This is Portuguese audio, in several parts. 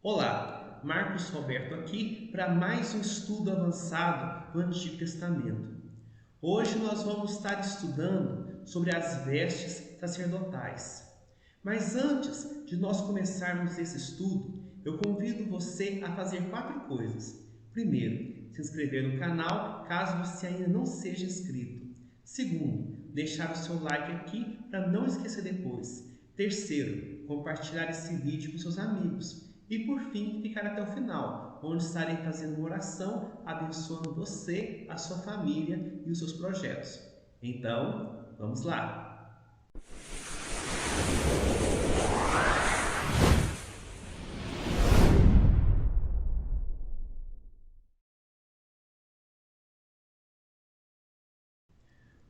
Olá, Marcos Roberto aqui para mais um estudo avançado do Antigo Testamento. Hoje nós vamos estar estudando sobre as vestes sacerdotais. Mas antes de nós começarmos esse estudo, eu convido você a fazer 4 coisas. Primeiro, se inscrever no canal caso você ainda não seja inscrito. Segundo, deixar o seu like aqui para não esquecer depois. Terceiro, compartilhar esse vídeo com seus amigos. E por fim, ficar até o final, onde estarei fazendo uma oração, abençoando você, a sua família e os seus projetos. Então, vamos lá!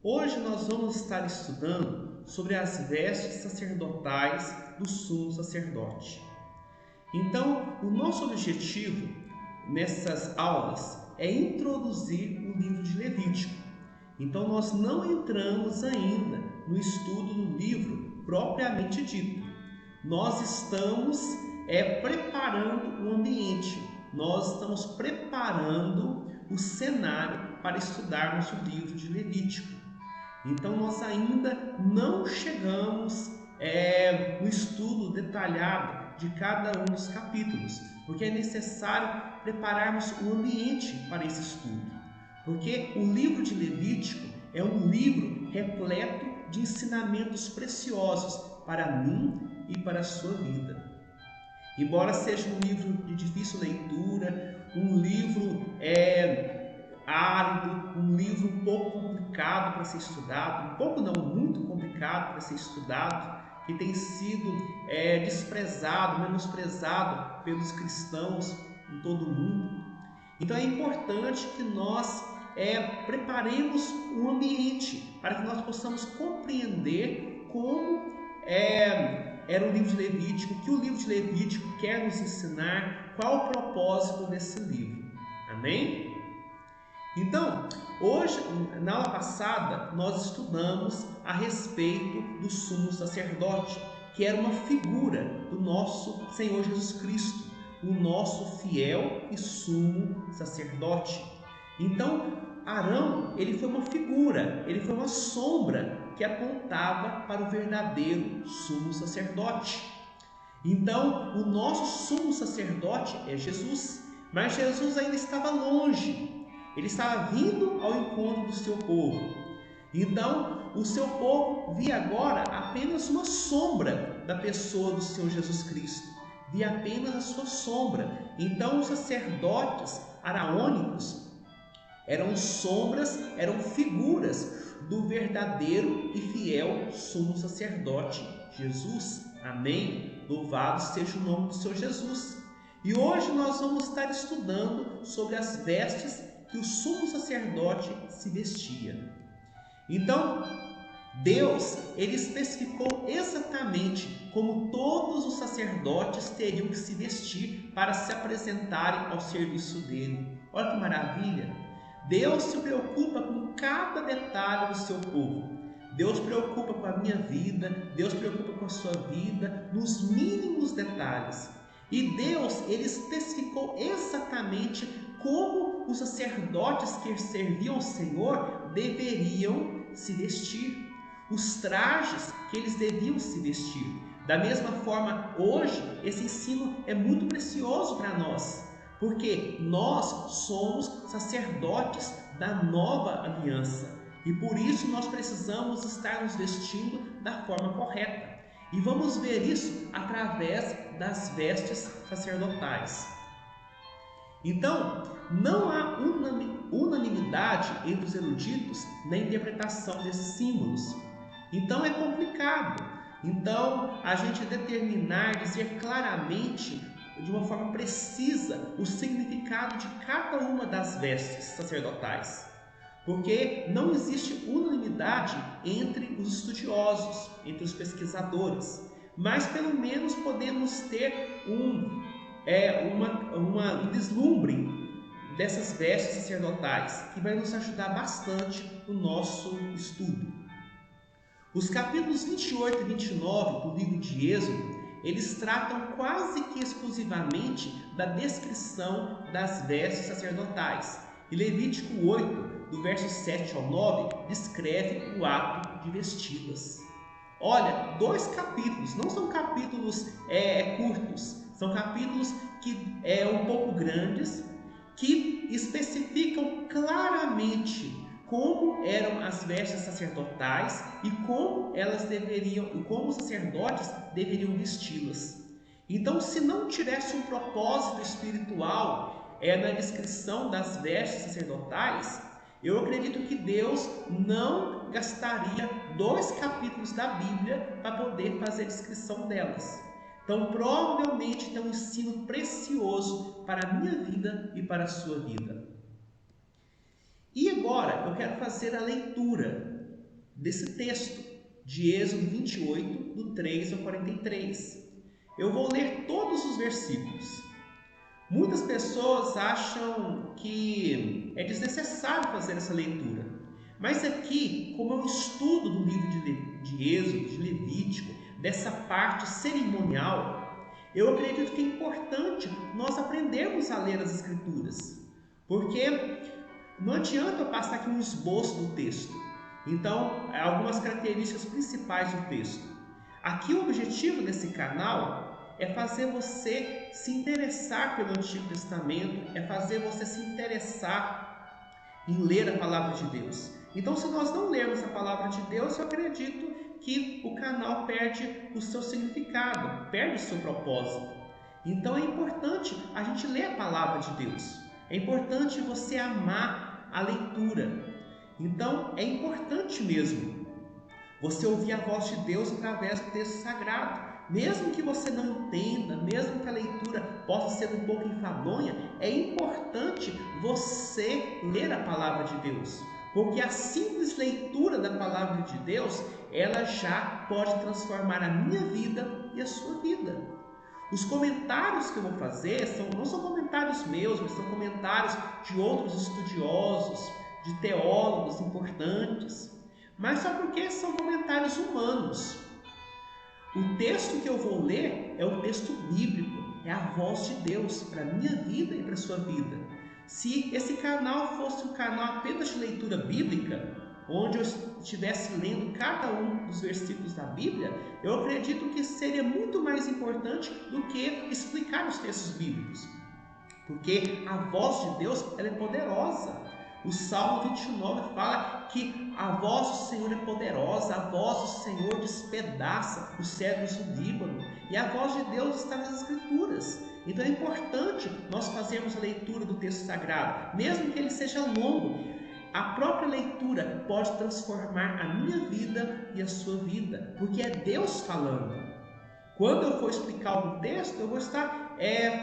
Hoje nós vamos estar estudando sobre as vestes sacerdotais do sumo sacerdote. Então, o nosso objetivo nessas aulas é introduzir o livro de Levítico. Então, nós não entramos ainda no estudo do livro propriamente dito. Nós estamos preparando o ambiente, nós estamos preparando o cenário para estudarmos o livro de Levítico. Então, nós ainda não chegamos no estudo detalhado de cada um dos capítulos, porque é necessário prepararmos o ambiente para esse estudo, porque o livro de Levítico é um livro repleto de ensinamentos preciosos para mim e para a sua vida. Embora seja um livro de difícil leitura, um livro árido, um livro um pouco complicado para ser estudado, um pouco não, muito complicado para ser estudado, que tem sido desprezado, menosprezado pelos cristãos em todo o mundo. Então é importante que nós preparemos o ambiente para que nós possamos compreender como era o livro de Levítico, o que o livro de Levítico quer nos ensinar, qual o propósito desse livro. Amém? Então, hoje, na aula passada, nós estudamos a respeito do sumo sacerdote, que era uma figura do nosso Senhor Jesus Cristo, o nosso fiel e sumo sacerdote. Então, Arão, ele foi uma figura, ele foi uma sombra que apontava para o verdadeiro sumo sacerdote. Então, o nosso sumo sacerdote é Jesus, mas Jesus ainda estava longe. Ele estava vindo ao encontro do seu povo. Então, o seu povo via agora apenas uma sombra da pessoa do Senhor Jesus Cristo. Via apenas a sua sombra. Então, os sacerdotes araônicos eram sombras, eram figuras do verdadeiro e fiel sumo sacerdote, Jesus. Amém? Louvado seja o nome do Senhor Jesus. E hoje nós vamos estar estudando sobre as vestes que o sumo sacerdote se vestia. Então, Deus, ele especificou exatamente como todos os sacerdotes teriam que se vestir para se apresentarem ao serviço dele. Olha que maravilha! Deus se preocupa com cada detalhe do seu povo. Deus se preocupa com a minha vida, Deus se preocupa com a sua vida, nos mínimos detalhes. E Deus, ele especificou exatamente como os sacerdotes que serviam ao Senhor deveriam se vestir, os trajes que eles deviam se vestir. Da mesma forma, hoje, esse ensino é muito precioso para nós, porque nós somos sacerdotes da nova aliança e por isso nós precisamos estar nos vestindo da forma correta. E vamos ver isso através das vestes sacerdotais. Então, não há unanimidade entre os eruditos na interpretação desses símbolos. Então é complicado. Então, a gente determinar, dizer claramente, de uma forma precisa, o significado de cada uma das vestes sacerdotais. Porque não existe unanimidade entre os estudiosos, entre os pesquisadores, mas pelo menos podemos ter um vislumbre dessas vestes sacerdotais, que vai nos ajudar bastante no nosso estudo. Os capítulos 28 e 29 do livro de Êxodo, eles tratam quase que exclusivamente da descrição das vestes sacerdotais. E Levítico 8, do verso 7 ao 9, descreve o ato de vesti-las. Olha, 2 capítulos, não são capítulos curtos, são capítulos que um pouco grandes, que especificam claramente como eram as vestes sacerdotais e como os sacerdotes deveriam vesti-las. Então, se não tivesse um propósito espiritual na descrição das vestes sacerdotais, eu acredito que Deus não gastaria 2 capítulos da Bíblia para poder fazer a descrição delas. Então, provavelmente tem um ensino precioso para a minha vida e para a sua vida. E agora eu quero fazer a leitura desse texto de Êxodo 28, do 3 ao 43. Eu vou ler todos os versículos. Muitas pessoas acham que é desnecessário fazer essa leitura. Mas aqui, como é um estudo do livro de Êxodo, de Levítico, dessa parte cerimonial, eu acredito que é importante nós aprendermos a ler as Escrituras. Porque não adianta eu passar aqui um esboço do texto. Então, algumas características principais do texto. Aqui o objetivo desse canal é fazer você se interessar pelo Antigo Testamento, é fazer você se interessar em ler a Palavra de Deus. Então, se nós não lermos a Palavra de Deus, eu acredito que o canal perde o seu significado, perde o seu propósito. Então, é importante a gente ler a Palavra de Deus. É importante você amar a leitura. Então, é importante mesmo você ouvir a voz de Deus através do texto sagrado. Mesmo que você não entenda, mesmo que a leitura possa ser um pouco enfadonha, é importante você ler a palavra de Deus. Porque a simples leitura da palavra de Deus, ela já pode transformar a minha vida e a sua vida. Os comentários que eu vou fazer não são comentários meus, mas são comentários de outros estudiosos, de teólogos importantes, mas só porque são comentários humanos. O texto que eu vou ler é o texto bíblico, é a voz de Deus para a minha vida e para a sua vida. Se esse canal fosse um canal apenas de leitura bíblica, onde eu estivesse lendo cada um dos versículos da Bíblia, eu acredito que seria muito mais importante do que explicar os textos bíblicos. Porque a voz de Deus, ela é poderosa. O Salmo 29 fala que a voz do Senhor é poderosa, a voz do Senhor despedaça os cedros do Líbano. E a voz de Deus está nas Escrituras. Então é importante nós fazermos a leitura do texto sagrado, mesmo que ele seja longo. A própria leitura pode transformar a minha vida e a sua vida, porque é Deus falando. Quando eu for explicar algum texto, eu vou estar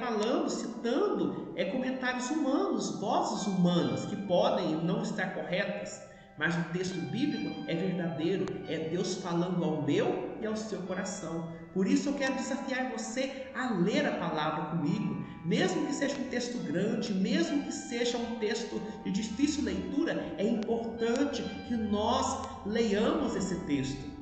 falando, citando comentários humanos, vozes humanas que podem não estar corretas, mas o texto bíblico é verdadeiro, é Deus falando ao meu e ao seu coração. Por isso eu quero desafiar você a ler a palavra comigo, mesmo que seja um texto grande, mesmo que seja um texto de difícil leitura, é importante que nós leiamos esse texto.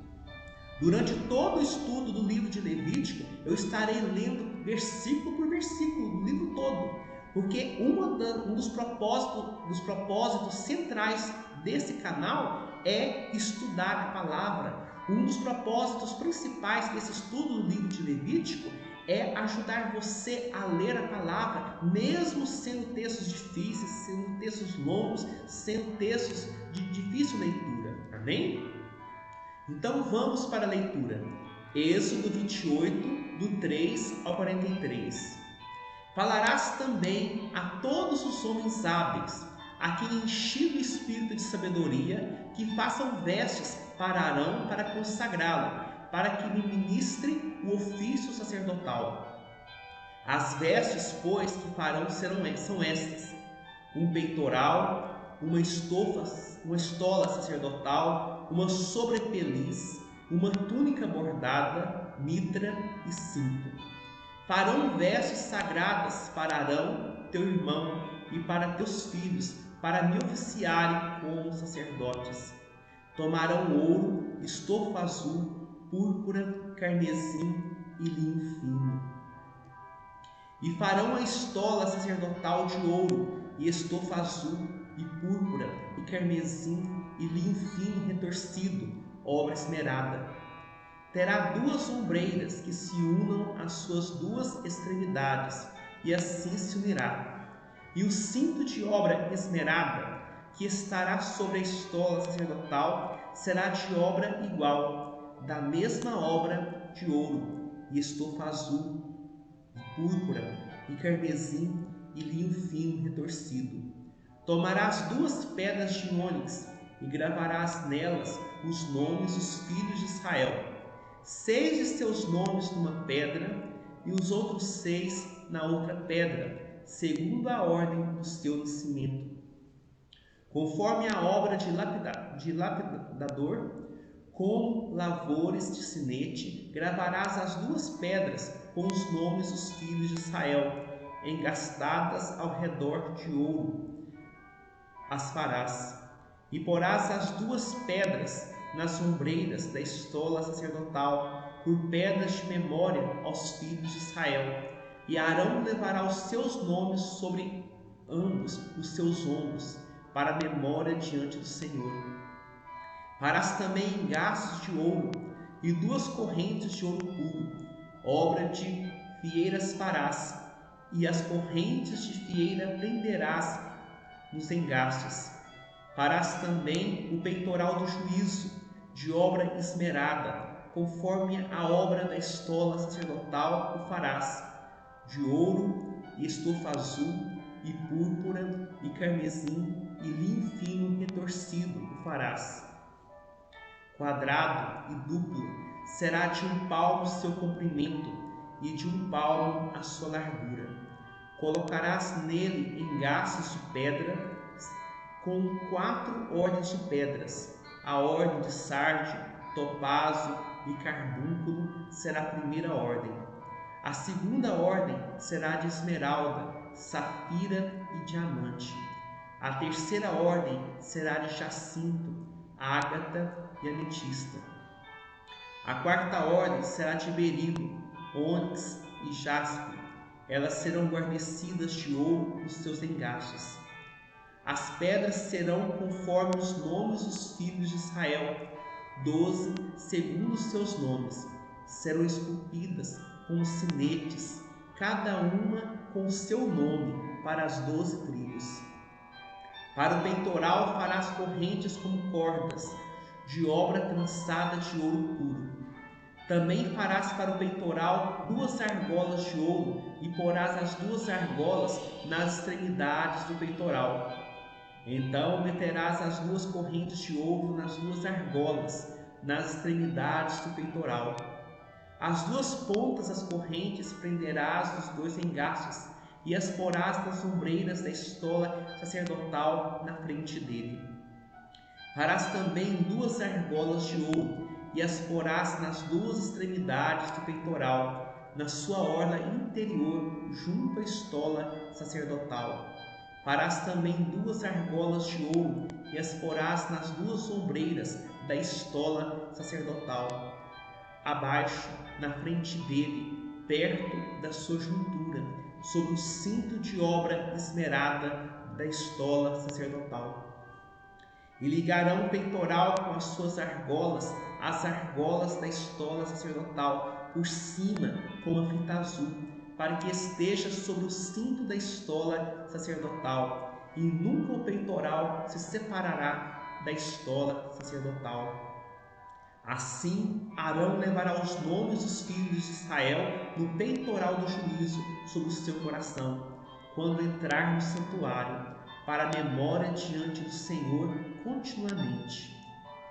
Durante todo o estudo do livro de Levítico, eu estarei lendo versículo por versículo, do livro todo, porque um dos propósitos centrais desse canal é estudar a palavra. Um dos propósitos principais desse estudo do livro de Levítico é ajudar você a ler a palavra, mesmo sendo textos difíceis, sendo textos longos, sendo textos de difícil leitura. Amém? Então vamos para a leitura. Êxodo 28, do 3 ao 43. Falarás também a todos os homens hábeis, a quem enchi o espírito de sabedoria, que façam vestes para Arão para consagrá-lo, para que me ministre o ofício sacerdotal. As vestes, pois, que farão são estas: um peitoral, uma estola sacerdotal, uma sobrepeliz, uma túnica bordada, mitra e cinto. Farão vestes sagradas para Arão, teu irmão, e para teus filhos, para me oficiarem como sacerdotes. Tomarão ouro, estofa azul, púrpura, carmesim e linho fino. E farão a estola sacerdotal de ouro, e estofa azul, e púrpura, e carmesim, e linho fino retorcido, obra esmerada. Terá 2 ombreiras que se unam às suas 2 extremidades, e assim se unirá. E o cinto de obra esmerada, que estará sobre a estola sacerdotal, será de obra igual, da mesma obra de ouro, e estofa azul, e púrpura, e carmesim, e linho fino retorcido. Tomarás 2 pedras de ônix, e gravarás nelas os nomes dos filhos de Israel, 6 de seus nomes numa pedra, e os outros 6 na outra pedra, segundo a ordem do seu nascimento. Conforme a obra de lapidador, com lavores de sinete, gravarás as 2 pedras com os nomes dos filhos de Israel, engastadas ao redor de ouro. As farás, e porás as 2 pedras nas ombreiras da estola sacerdotal, por pedras de memória aos filhos de Israel. E Arão levará os seus nomes sobre ambos os seus ombros, para a memória diante do Senhor. Farás também engaços de ouro, e 2 correntes de ouro puro, obra de fieiras farás, e as correntes de fieira prenderás nos engastes. Farás também o peitoral do juízo, de obra esmerada, conforme a obra da estola sacerdotal o farás, de ouro, e estofa azul, e púrpura, e carmesim, e linho fino retorcido o farás. Quadrado e duplo, será de 1 palmo seu comprimento, e de 1 palmo a sua largura. Colocarás nele engaços de pedra, com 4 ordens de pedras. A ordem de sardio, topázio e carbúnculo será a primeira ordem. A segunda ordem será de esmeralda, safira e diamante. A terceira ordem será de jacinto, ágata e ametista. A quarta ordem será de berilo, ônix e jaspe. Elas serão guarnecidas de ouro nos seus engastes. As pedras serão conforme os nomes dos filhos de Israel, 12 segundo os seus nomes. Serão esculpidas com sinetes, cada uma com o seu nome, para as 12 tribos. Para o peitoral farás correntes como cordas, de obra trançada de ouro puro. Também farás para o peitoral 2 argolas de ouro, e porás as 2 argolas nas extremidades do peitoral. Então meterás as 2 correntes de ouro nas 2 argolas, nas extremidades do peitoral. As 2 pontas das correntes prenderás nos 2 engastes, e as porás nas ombreiras da estola sacerdotal na frente dele. Farás também 2 argolas de ouro, e as porás nas 2 extremidades do peitoral, na sua orla interior, junto à estola sacerdotal. Farás também 2 argolas de ouro, e as porás nas 2 ombreiras da estola sacerdotal, abaixo, na frente dele, perto da sua juntura, sobre o cinto de obra esmerada da estola sacerdotal. E ligarão o peitoral com as suas argolas, as argolas da estola sacerdotal, por cima com uma fita azul, para que esteja sobre o cinto da estola sacerdotal, e nunca o peitoral se separará da estola sacerdotal. Assim, Arão levará os nomes dos filhos de Israel no peitoral do juízo sobre o seu coração, quando entrar no santuário, para a memória diante do Senhor continuamente.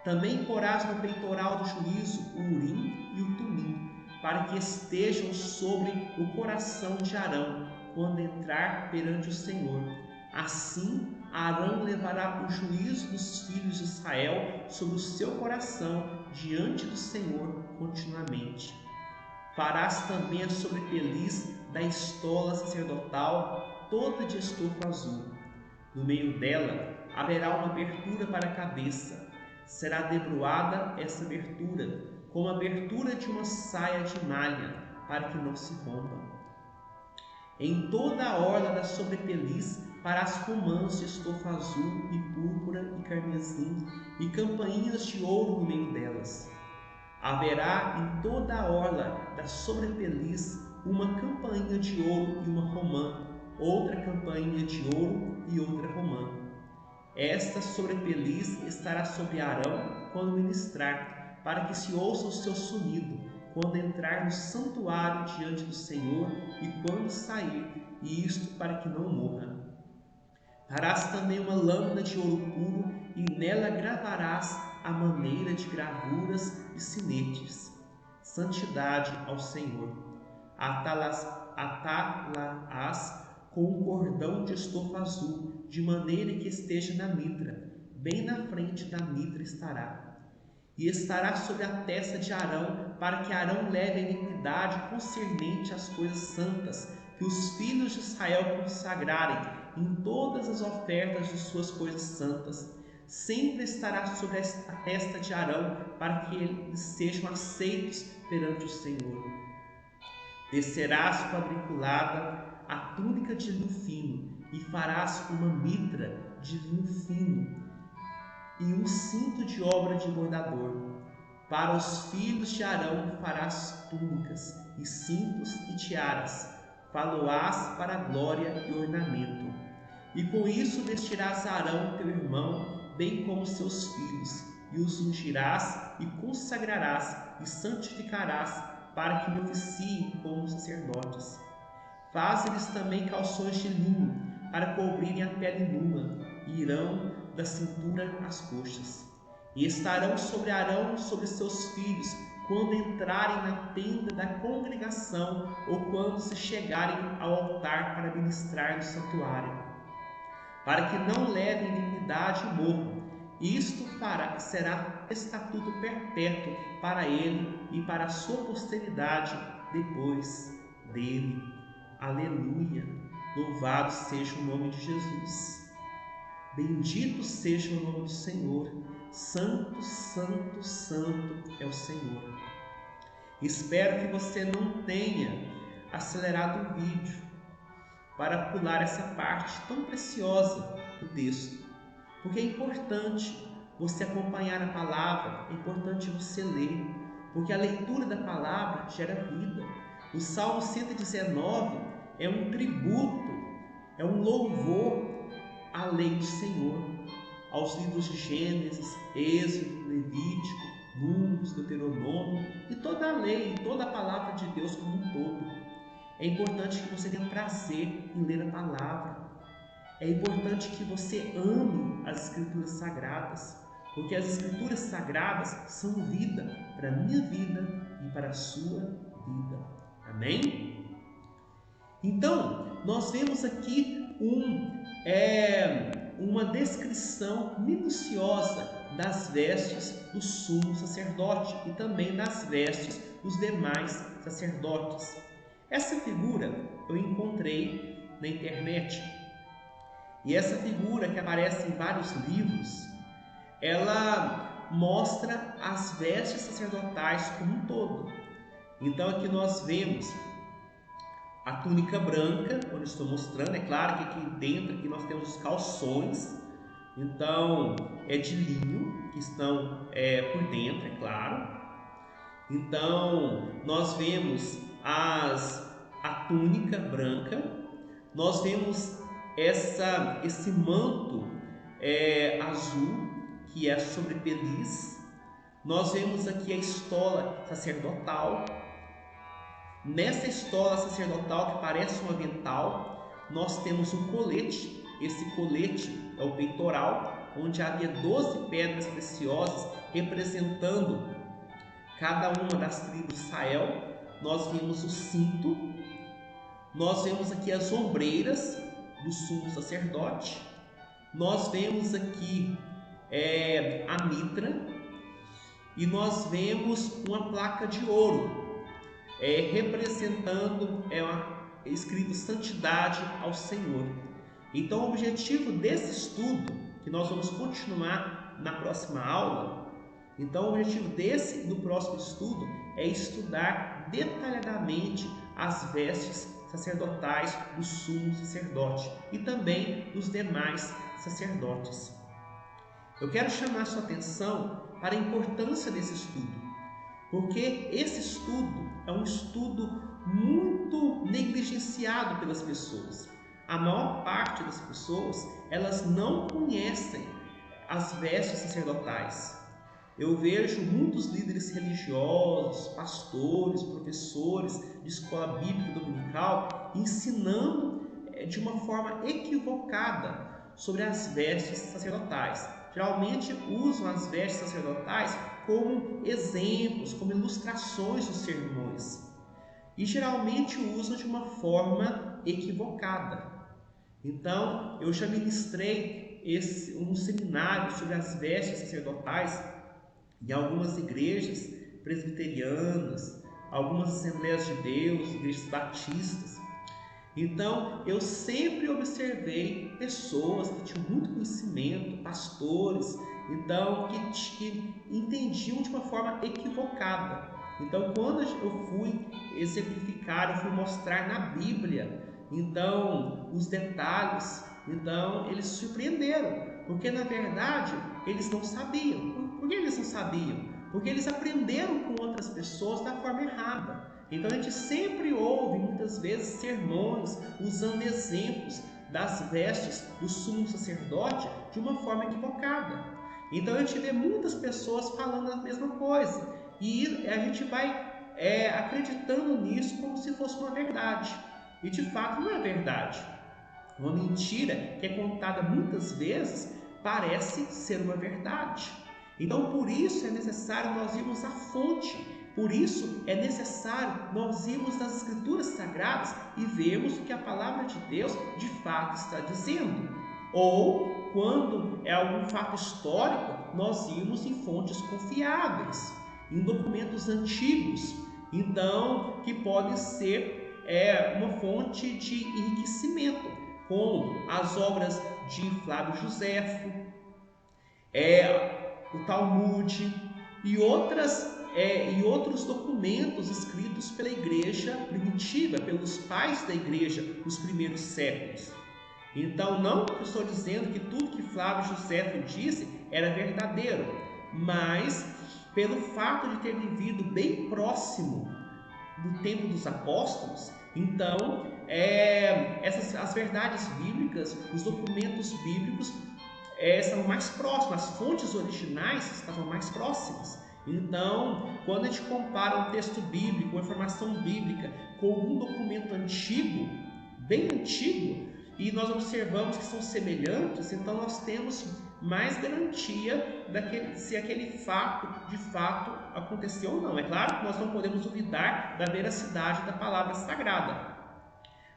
Também porás no peitoral do juízo o Urim e o Tumim, para que estejam sobre o coração de Arão, quando entrar perante o Senhor. Assim, Arão levará o juízo dos filhos de Israel sobre o seu coração diante do Senhor continuamente. Farás também a sobrepeliz da estola sacerdotal, toda de estofa azul. No meio dela haverá uma abertura para a cabeça. Será debruada essa abertura, como a abertura de uma saia de malha, para que não se rompa. Em toda a orla da sobrepeliz farás romãs de estofa azul e púrpura e carmesim e campainhas de ouro no meio delas. Haverá em toda a orla da sobrepeliz uma campainha de ouro e uma romã, outra campainha de ouro e outra romã. Esta sobrepeliz estará sobre Arão quando ministrar, para que se ouça o seu sonido, quando entrar no santuário diante do Senhor e quando sair, e isto para que não morra. Farás também uma lâmina de ouro puro, e nela gravarás a maneira de gravuras e sinetes. Santidade ao Senhor. Atá-las com um cordão de estofa azul, de maneira que esteja na mitra, bem na frente da mitra estará. E estará sobre a testa de Arão, para que Arão leve a iniquidade concernente às coisas santas, que os filhos de Israel consagrarem em todas as ofertas de suas coisas santas. Sempre estará sobre a testa de Arão, para que eles sejam aceitos perante o Senhor. Descerás quadriculada a túnica de linho fino, e farás uma mitra de linho fino, e um cinto de obra de bordador. Para os filhos de Arão farás túnicas, e cintos e tiaras, fá-lo-ás para glória e ornamento. E com isso vestirás Arão teu irmão, bem como seus filhos, e os ungirás, e consagrarás, e santificarás, para que me oficiem como sacerdotes. Faz-lhes também calções de linho, para cobrirem a pele nua, e irão da cintura às coxas. E estarão sobre Arão e sobre seus filhos, quando entrarem na tenda da congregação, ou quando se chegarem ao altar para ministrar no santuário, para que não levem iniquidade e morram. Isto será estatuto perpétuo para ele e para a sua posteridade depois dele. Aleluia! Louvado seja o nome de Jesus. Bendito seja o nome do Senhor. Santo, santo, santo é o Senhor. Espero que você não tenha acelerado o vídeo para pular essa parte tão preciosa do texto, porque é importante você acompanhar a palavra, é importante você ler, porque a leitura da palavra gera vida. O Salmo 119 é um tributo, é um louvor à lei do Senhor, aos livros de Gênesis, Êxodo, Levítico, Números, Deuteronômio e toda a lei, toda a palavra de Deus como um todo. É importante que você tenha prazer em ler a palavra. É importante que você ame as Escrituras Sagradas, porque as Escrituras Sagradas são vida para a minha vida e para a sua vida. Amém? Então, nós vemos aqui uma descrição minuciosa das vestes do sumo sacerdote e também das vestes dos demais sacerdotes. Essa figura eu encontrei na internet, e essa figura, que aparece em vários livros, ela mostra as vestes sacerdotais como um todo. Então aqui nós vemos a túnica branca, onde estou mostrando. É claro que aqui dentro aqui nós temos os calções, então é de linho, que estão por dentro, é claro. Então nós vemos a túnica branca, nós vemos esse manto azul, que é a sobrepeliz. Nós vemos aqui a estola sacerdotal. Nessa estola sacerdotal, que parece um avental, nós temos um colete. Esse colete é o peitoral, onde havia 12 pedras preciosas representando cada uma das tribos de Israel. Nós vemos o cinto, nós vemos aqui as ombreiras do sumo sacerdote, nós vemos aqui a mitra, e nós vemos uma placa de ouro representando, escrito santidade ao Senhor. Então o objetivo desse estudo, que nós vamos continuar na próxima aula, então o objetivo do próximo estudo é estudar detalhadamente as vestes sacerdotais do sumo sacerdote e também dos demais sacerdotes. Eu quero chamar sua atenção para a importância desse estudo, porque esse estudo é um estudo muito negligenciado pelas pessoas. A maior parte das pessoas, elas não conhecem as vestes sacerdotais. Eu vejo muitos líderes religiosos, pastores, professores de escola bíblica dominical ensinando de uma forma equivocada sobre as vestes sacerdotais. Geralmente usam as vestes sacerdotais como exemplos, como ilustrações dos sermões. E geralmente usam de uma forma equivocada. Então, eu já ministrei um seminário sobre as vestes sacerdotais em algumas igrejas presbiterianas, algumas Assembleias de Deus, igrejas batistas. Então, eu sempre observei pessoas que tinham muito conhecimento, pastores, então que entendiam de uma forma equivocada. Então, quando eu fui exemplificar, eu fui mostrar na Bíblia, então, os detalhes, então, eles se surpreenderam, porque na verdade, eles não sabiam. Por que eles não sabiam? Porque eles aprenderam com outras pessoas da forma errada. Então, a gente sempre ouve, muitas vezes, sermões usando exemplos das vestes do sumo sacerdote de uma forma equivocada. Então, a gente vê muitas pessoas falando a mesma coisa e a gente vai acreditando nisso como se fosse uma verdade. E, de fato, não é verdade. Uma mentira que é contada muitas vezes parece ser uma verdade. Então, por isso é necessário nós irmos à fonte. Por isso é necessário nós irmos nas Escrituras Sagradas e vermos o que a Palavra de Deus de fato está dizendo. Ou, quando é algum fato histórico, nós irmos em fontes confiáveis, em documentos antigos, então, que podem ser uma fonte de enriquecimento, como as obras de Flávio Joséfo, o Talmud e outros documentos escritos pela igreja primitiva, pelos pais da igreja dos primeiros séculos. Então, não estou dizendo que tudo que Flávio Joséfo disse era verdadeiro, mas pelo fato de ter vivido bem próximo do tempo dos apóstolos, então as verdades bíblicas, os documentos bíblicos estavam mais próximos, as fontes originais estavam mais próximas. Então, quando a gente compara um texto bíblico, uma informação bíblica com algum documento antigo, bem antigo, e nós observamos que são semelhantes, então nós temos mais garantia se aquele fato de fato aconteceu ou não. É claro que nós não podemos duvidar da veracidade da palavra sagrada,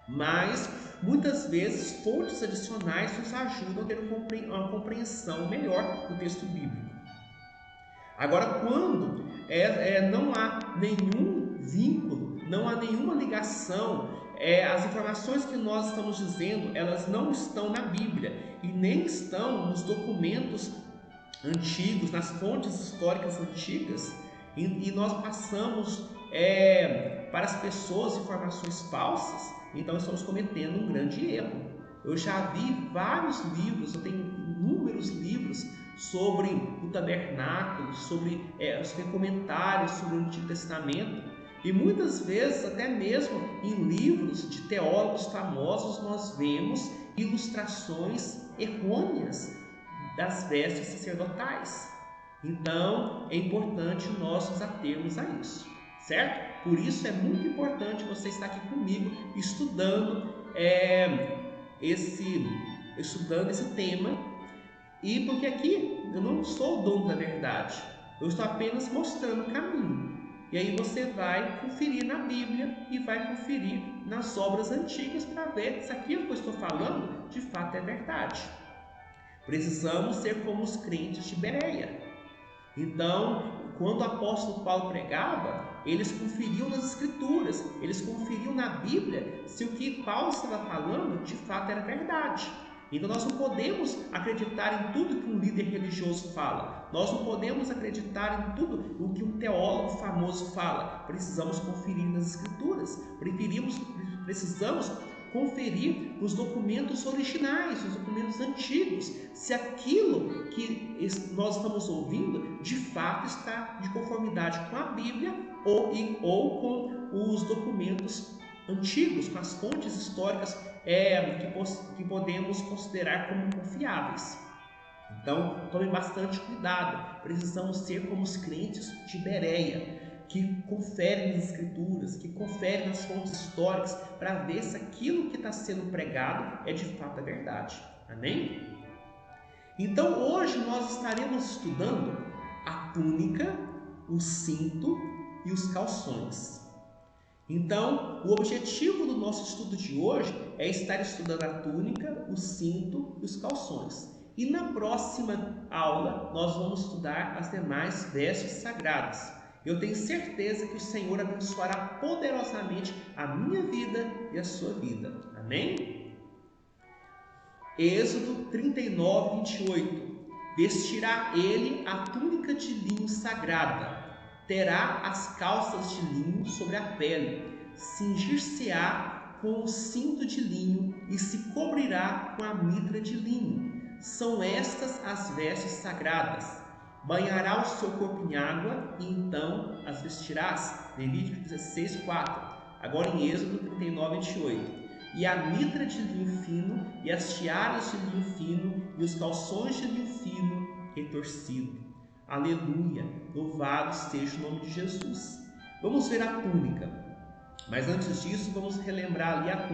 mas muitas vezes fontes adicionais nos ajudam a ter uma compreensão melhor do texto bíblico. Agora, quando não há nenhum vínculo, não há nenhuma ligação, as informações que nós estamos dizendo, elas não estão na Bíblia e nem estão nos documentos antigos, nas fontes históricas antigas, e nós passamos para as pessoas informações falsas, então estamos cometendo um grande erro. Eu já vi vários livros, eu tenho inúmeros livros sobre o tabernáculo, sobre comentários sobre o Antigo Testamento, e muitas vezes, até mesmo em livros de teólogos famosos, nós vemos ilustrações errôneas das vestes sacerdotais. Então, é importante nós nos atermos a isso, certo? Por isso é muito importante você estar aqui comigo estudando esse tema, e porque aqui eu não sou o dono da verdade, eu estou apenas mostrando o caminho. E aí você vai conferir na Bíblia e vai conferir nas obras antigas para ver se aquilo que eu estou falando de fato é verdade. Precisamos ser como os crentes de Bereia. Então, quando o apóstolo Paulo pregava, eles conferiam nas Escrituras, eles conferiam na Bíblia se o que Paulo estava falando de fato era verdade. Então nós não podemos acreditar em tudo que um líder religioso fala. Nós não podemos acreditar em tudo o que um teólogo famoso fala. Precisamos conferir nas Escrituras. Precisamos conferir os documentos originais, os documentos antigos, se aquilo que nós estamos ouvindo de fato está de conformidade com a Bíblia ou com os documentos antigos, com as fontes históricas que podemos considerar como confiáveis. Então, tome bastante cuidado. Precisamos ser como os crentes de Bereia, que conferem nas Escrituras, que conferem nas fontes históricas, para ver se aquilo que está sendo pregado é de fato a verdade. Amém? Então, hoje nós estaremos estudando a túnica, o cinto e os calções. Então, o objetivo do nosso estudo de hoje é estar estudando a túnica, o cinto e os calções. E na próxima aula nós vamos estudar as demais vestes sagradas. Eu tenho certeza que o Senhor abençoará poderosamente a minha vida e a sua vida. Amém? Êxodo 39, 28. Vestirá ele a túnica de linho sagrada. Terá as calças de linho sobre a pele, cingir-se-á com o cinto de linho e se cobrirá com a mitra de linho. São estas as vestes sagradas. Banhará o seu corpo em água e então as vestirás. Levítico 16, 4. Agora em Êxodo 39, 28. E a mitra de linho fino, e as tiaras de linho fino, e os calções de linho fino retorcido. Aleluia! Louvado seja o nome de Jesus. Vamos ver a túnica. Mas antes disso, vamos relembrar ali a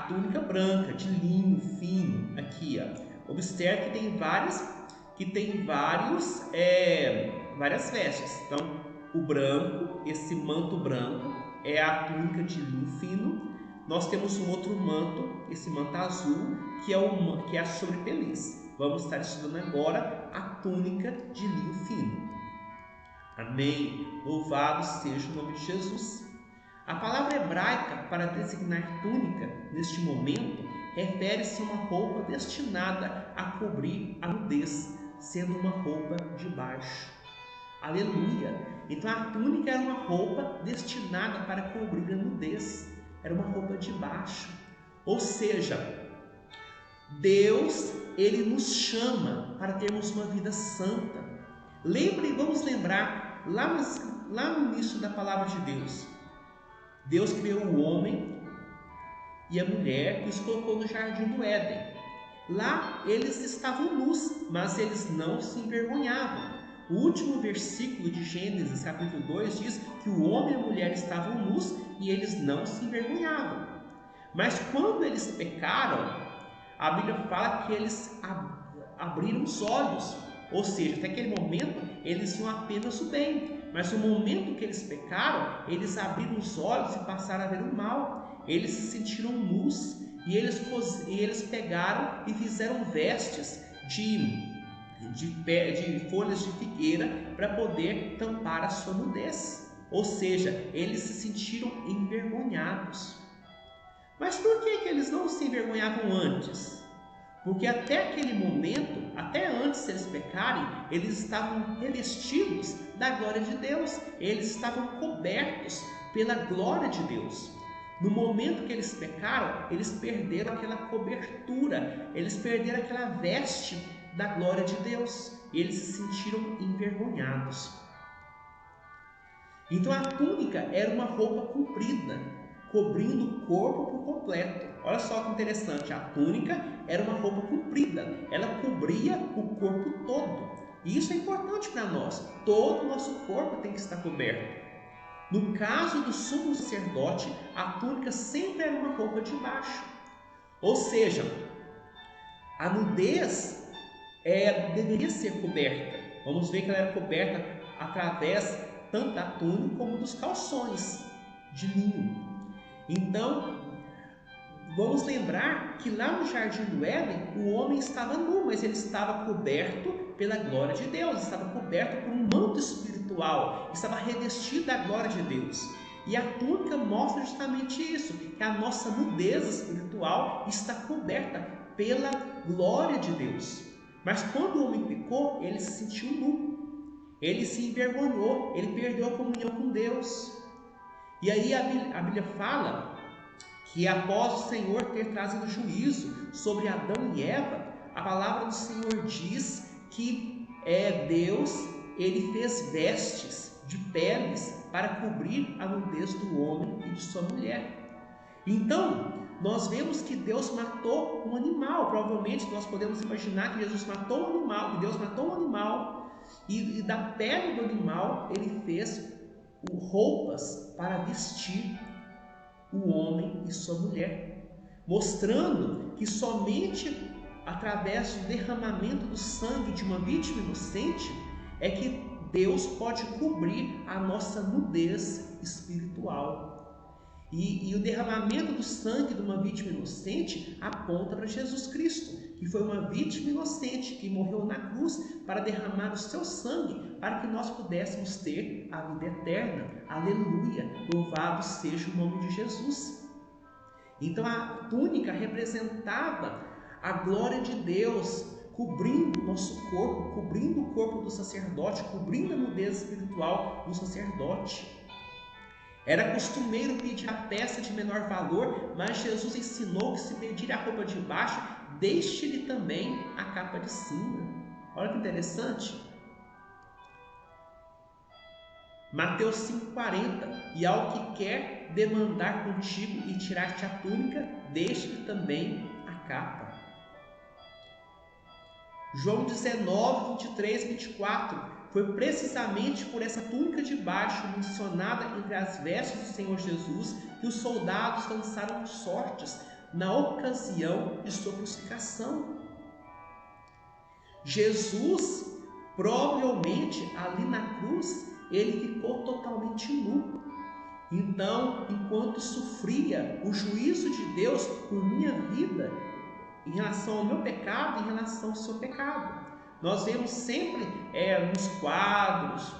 túnica branca, de linho fino. Aqui, ó. Observe que tem várias vestes. Então, o branco, esse manto branco, é a túnica de linho fino. Nós temos um outro manto, esse manto azul, que é a sobrepeliz. Vamos estar estudando agora a túnica de linho fino. Amém. Louvado seja o nome de Jesus. A palavra hebraica para designar túnica, neste momento, refere-se a uma roupa destinada a cobrir a nudez, sendo uma roupa de baixo. Aleluia! Então a túnica era uma roupa destinada para cobrir a nudez. Era uma roupa de baixo. Ou seja, Deus, Ele nos chama para termos uma vida santa. Vamos lembrar, lá no início da palavra de Deus, Deus criou o homem e a mulher e os colocou no jardim do Éden. Lá eles estavam nus, mas eles não se envergonhavam. O último versículo de Gênesis, capítulo 2, diz que o homem e a mulher estavam nus e eles não se envergonhavam. Mas quando eles pecaram, a Bíblia fala que eles abriram os olhos. Ou seja, até aquele momento eles viam apenas o bem. Mas no momento que eles pecaram, eles abriram os olhos e passaram a ver o mal. Eles se sentiram nus e eles pegaram e fizeram vestes de folhas de figueira para poder tampar a sua nudez. Ou seja, eles se sentiram envergonhados. Mas por que eles não se envergonhavam antes? Porque até aquele momento, até antes de eles pecarem, eles estavam revestidos da glória de Deus. Eles estavam cobertos pela glória de Deus. No momento que eles pecaram, eles perderam aquela cobertura, eles perderam aquela veste da glória de Deus. E eles se sentiram envergonhados. Então a túnica era uma roupa comprida, cobrindo o corpo por completo. Olha só que interessante, a túnica era uma roupa comprida, ela cobria o corpo todo. E isso é importante para nós, todo o nosso corpo tem que estar coberto. No caso do sumo sacerdote, a túnica sempre era uma roupa de baixo. Ou seja, a nudez deveria ser coberta. Vamos ver que ela era coberta através tanto da túnica como dos calções de linho. Então, vamos lembrar que lá no Jardim do Éden, o homem estava nu, mas ele estava coberto pela glória de Deus, estava coberto por um manto espiritual, estava revestido da glória de Deus. E a túnica mostra justamente isso, que a nossa nudez espiritual está coberta pela glória de Deus. Mas quando o homem pecou, ele se sentiu nu, ele se envergonhou, ele perdeu a comunhão com Deus. E aí a Bíblia fala que após o Senhor ter trazido juízo sobre Adão e Eva, a palavra do Senhor diz que Deus ele fez vestes de peles para cobrir a nudez do homem e de sua mulher. Então, nós vemos que Deus matou um animal. Provavelmente nós podemos imaginar que Jesus matou um animal, que Deus matou um animal, e da pele do animal ele fez roupas para vestir o homem e sua mulher, mostrando que somente através do derramamento do sangue de uma vítima inocente é que Deus pode cobrir a nossa nudez espiritual. E o derramamento do sangue de uma vítima inocente aponta para Jesus Cristo, que foi uma vítima inocente que morreu na cruz para derramar o seu sangue para que nós pudéssemos ter a vida eterna. Aleluia! Louvado seja o nome de Jesus. Então a túnica representava a glória de Deus cobrindo o nosso corpo, cobrindo o corpo do sacerdote, cobrindo a nudez espiritual do sacerdote. Era costumeiro pedir a peça de menor valor, mas Jesus ensinou que se pedir a roupa de baixo, deixe-lhe também a capa de cima. Olha que interessante. Mateus 5,40: e ao que quer demandar contigo e tirar-te a túnica, deixe-lhe também a capa. João 19, 23, 24: foi precisamente por essa túnica de baixo mencionada entre as vestes do Senhor Jesus que os soldados lançaram sortes na ocasião de sua crucificação. Jesus, provavelmente ali na cruz, ele ficou totalmente nu. Então, enquanto sofria o juízo de Deus por minha vida, em relação ao meu pecado, em relação ao seu pecado. Nós vemos sempre nos quadros,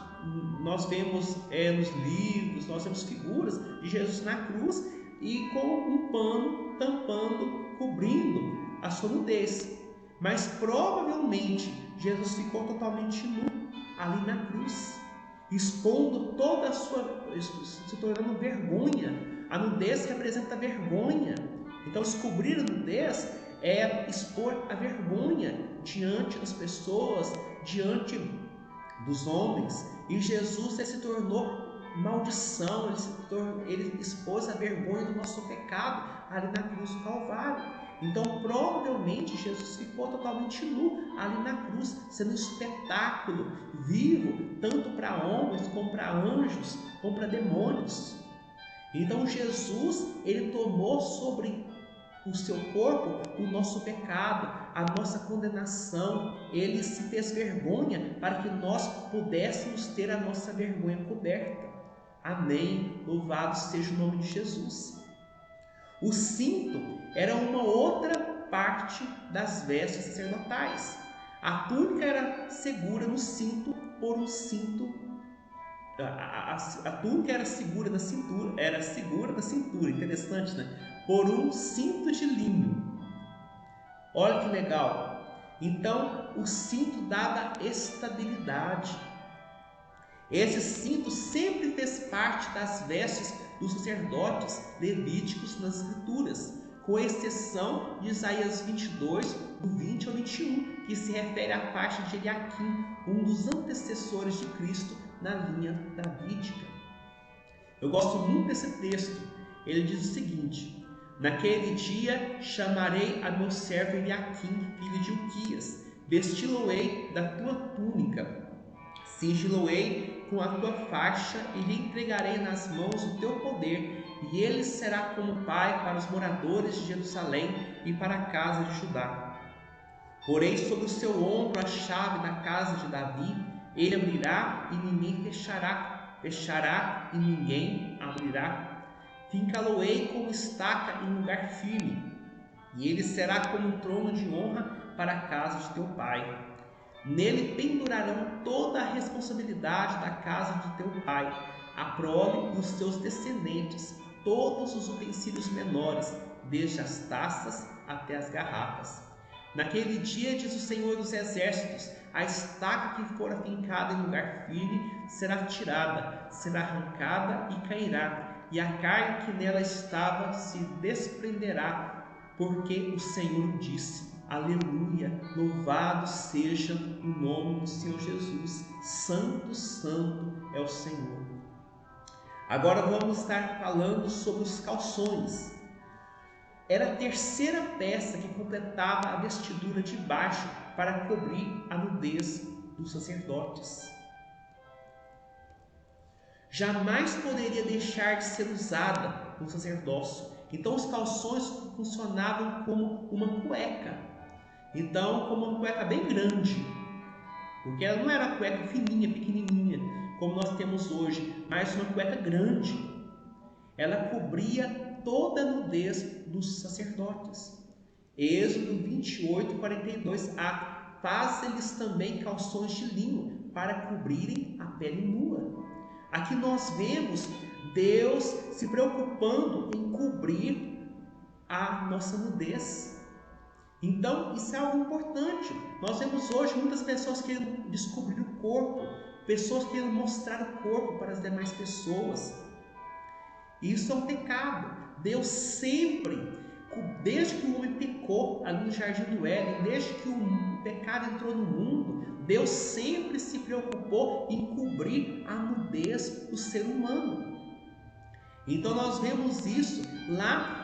nós vemos nos livros, nós vemos figuras de Jesus na cruz e com um pano tampando, cobrindo a sua nudez. Mas provavelmente Jesus ficou totalmente nu ali na cruz, expondo toda a sua, se tornando vergonha. A nudez representa vergonha. Então, descobrir a nudez é expor a vergonha diante das pessoas, diante dos homens. E Jesus se tornou maldição, ele expôs a vergonha do nosso pecado ali na cruz do Calvário. Então, provavelmente, Jesus ficou totalmente nu ali na cruz, sendo um espetáculo vivo, tanto para homens, como para anjos, como para demônios. Então, Jesus, ele tomou sobre o seu corpo o nosso pecado, a nossa condenação. Ele se fez vergonha para que nós pudéssemos ter a nossa vergonha coberta. Amém. Louvado seja o nome de Jesus. O cinto era uma outra parte das vestes sacerdotais. A túnica era segura no cinto por um cinto. A túnica era segura na cintura, interessante, né? Por um cinto de linho. Olha que legal. Então, o cinto dava estabilidade. Esse cinto sempre fez parte das vestes dos sacerdotes levíticos nas Escrituras, com exceção de Isaías 22, do 20 ao 21, que se refere à parte de Eliaquim, um dos antecessores de Cristo na linha davídica. Eu gosto muito desse texto. Ele diz o seguinte: naquele dia chamarei a meu servo Eliaquim, filho de Uquias, vesti-lo-ei da tua túnica, cingi-lo-ei com a tua faixa e lhe entregarei nas mãos o teu poder, e ele será como pai para os moradores de Jerusalém e para a casa de Judá. Porei sobre o seu ombro a chave da casa de Davi, ele abrirá e ninguém fechará e ninguém abrirá. Fincá-lo-ei como estaca em lugar firme, e ele será como um trono de honra para a casa de teu pai. Nele pendurarão toda a responsabilidade da casa de teu pai, a prole e os seus descendentes, todos os utensílios menores, desde as taças até as garrafas. Naquele dia, diz o Senhor dos Exércitos, a estaca que fora fincada em lugar firme será tirada, será arrancada e cairá, e a carne que nela estava se desprenderá, porque o Senhor disse. Aleluia, louvado seja o nome do Senhor Jesus. Santo, santo é o Senhor. Agora vamos estar falando sobre os calções. Era a terceira peça que completava a vestidura de baixo para cobrir a nudez dos sacerdotes. Jamais poderia deixar de ser usada no sacerdócio. Então os calções funcionavam como uma cueca. Então, como uma cueca bem grande, porque ela não era uma cueca fininha, pequenininha, como nós temos hoje, mas uma cueca grande. Ela cobria toda a nudez dos sacerdotes. Êxodo 28, 42a. Faz-lhes também calções de linho para cobrirem a pele nua. Aqui nós vemos Deus se preocupando em cobrir a nossa nudez. Então, isso é algo importante. Nós vemos hoje muitas pessoas querendo descobrir o corpo, pessoas querendo mostrar o corpo para as demais pessoas. Isso é um pecado. Deus sempre, desde que o homem pecou ali no Jardim do Éden, desde que o pecado entrou no mundo, Deus sempre se preocupou em cobrir a nudez do ser humano. Então nós vemos isso lá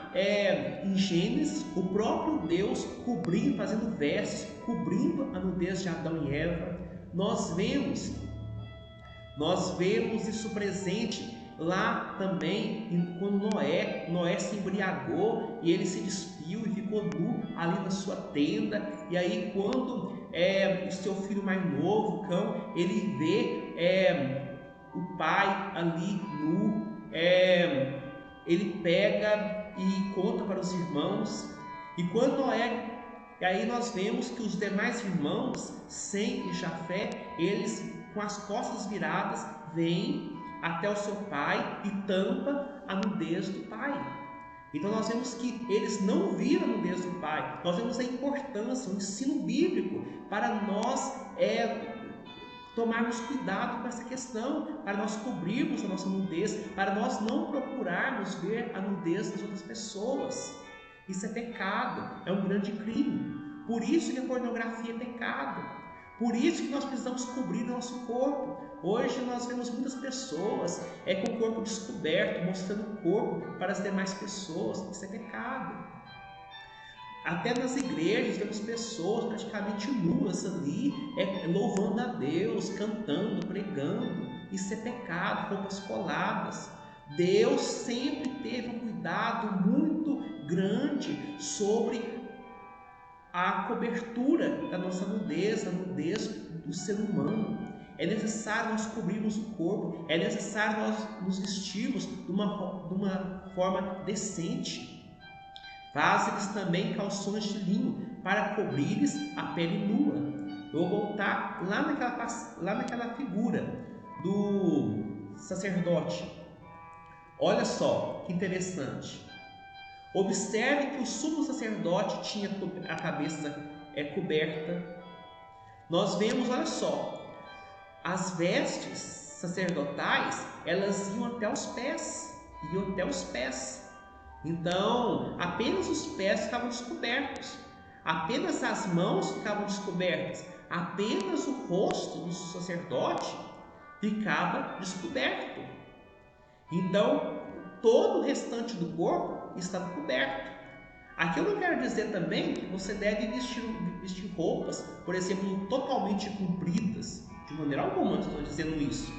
em Gênesis, o próprio Deus cobrindo, fazendo vestes, cobrindo a nudez de Adão e Eva. Nós vemos isso presente lá também quando Noé se embriagou e ele se despiu e ficou nu ali na sua tenda. E aí quando o seu filho mais novo, Cão, ele vê o pai ali nu, ele pega e conta para os irmãos. E quando e aí nós vemos que os demais irmãos, Sem e Jafé, eles com as costas viradas vêm até o seu pai e tampa a nudez do pai. Então nós vemos que eles não viram a nudez do pai. Nós vemos a importância, o ensino bíblico para nós tomarmos cuidado com essa questão, para nós cobrirmos a nossa nudez, para nós não procurarmos ver a nudez das outras pessoas. Isso é pecado, é um grande crime. Por isso que a pornografia é pecado. Por isso que nós precisamos cobrir o nosso corpo. Hoje nós vemos muitas pessoas com o corpo descoberto, mostrando o corpo para as demais pessoas. Isso é pecado. Até nas igrejas vemos pessoas praticamente nuas ali, louvando a Deus, cantando, pregando. Isso é pecado, roupas coladas. Deus sempre teve um cuidado muito grande sobre a cobertura da nossa nudez, a nudez do ser humano. É necessário nós cobrirmos o corpo, é necessário nós nos vestirmos de uma forma decente. Faz-lhes também calções de linho para cobrir-lhes a pele nua. Eu vou voltar lá naquela figura do sacerdote. Olha só que interessante. Observe que o sumo sacerdote tinha a cabeça coberta. Nós vemos, olha só, as vestes sacerdotais, elas iam até os pés. Então, apenas os pés ficavam descobertos, apenas as mãos ficavam descobertas, apenas o rosto do sacerdote ficava descoberto. Então, todo o restante do corpo estava coberto. Aqui eu não quero dizer também que você deve vestir roupas, por exemplo, totalmente compridas. De maneira alguma eu estou dizendo isso.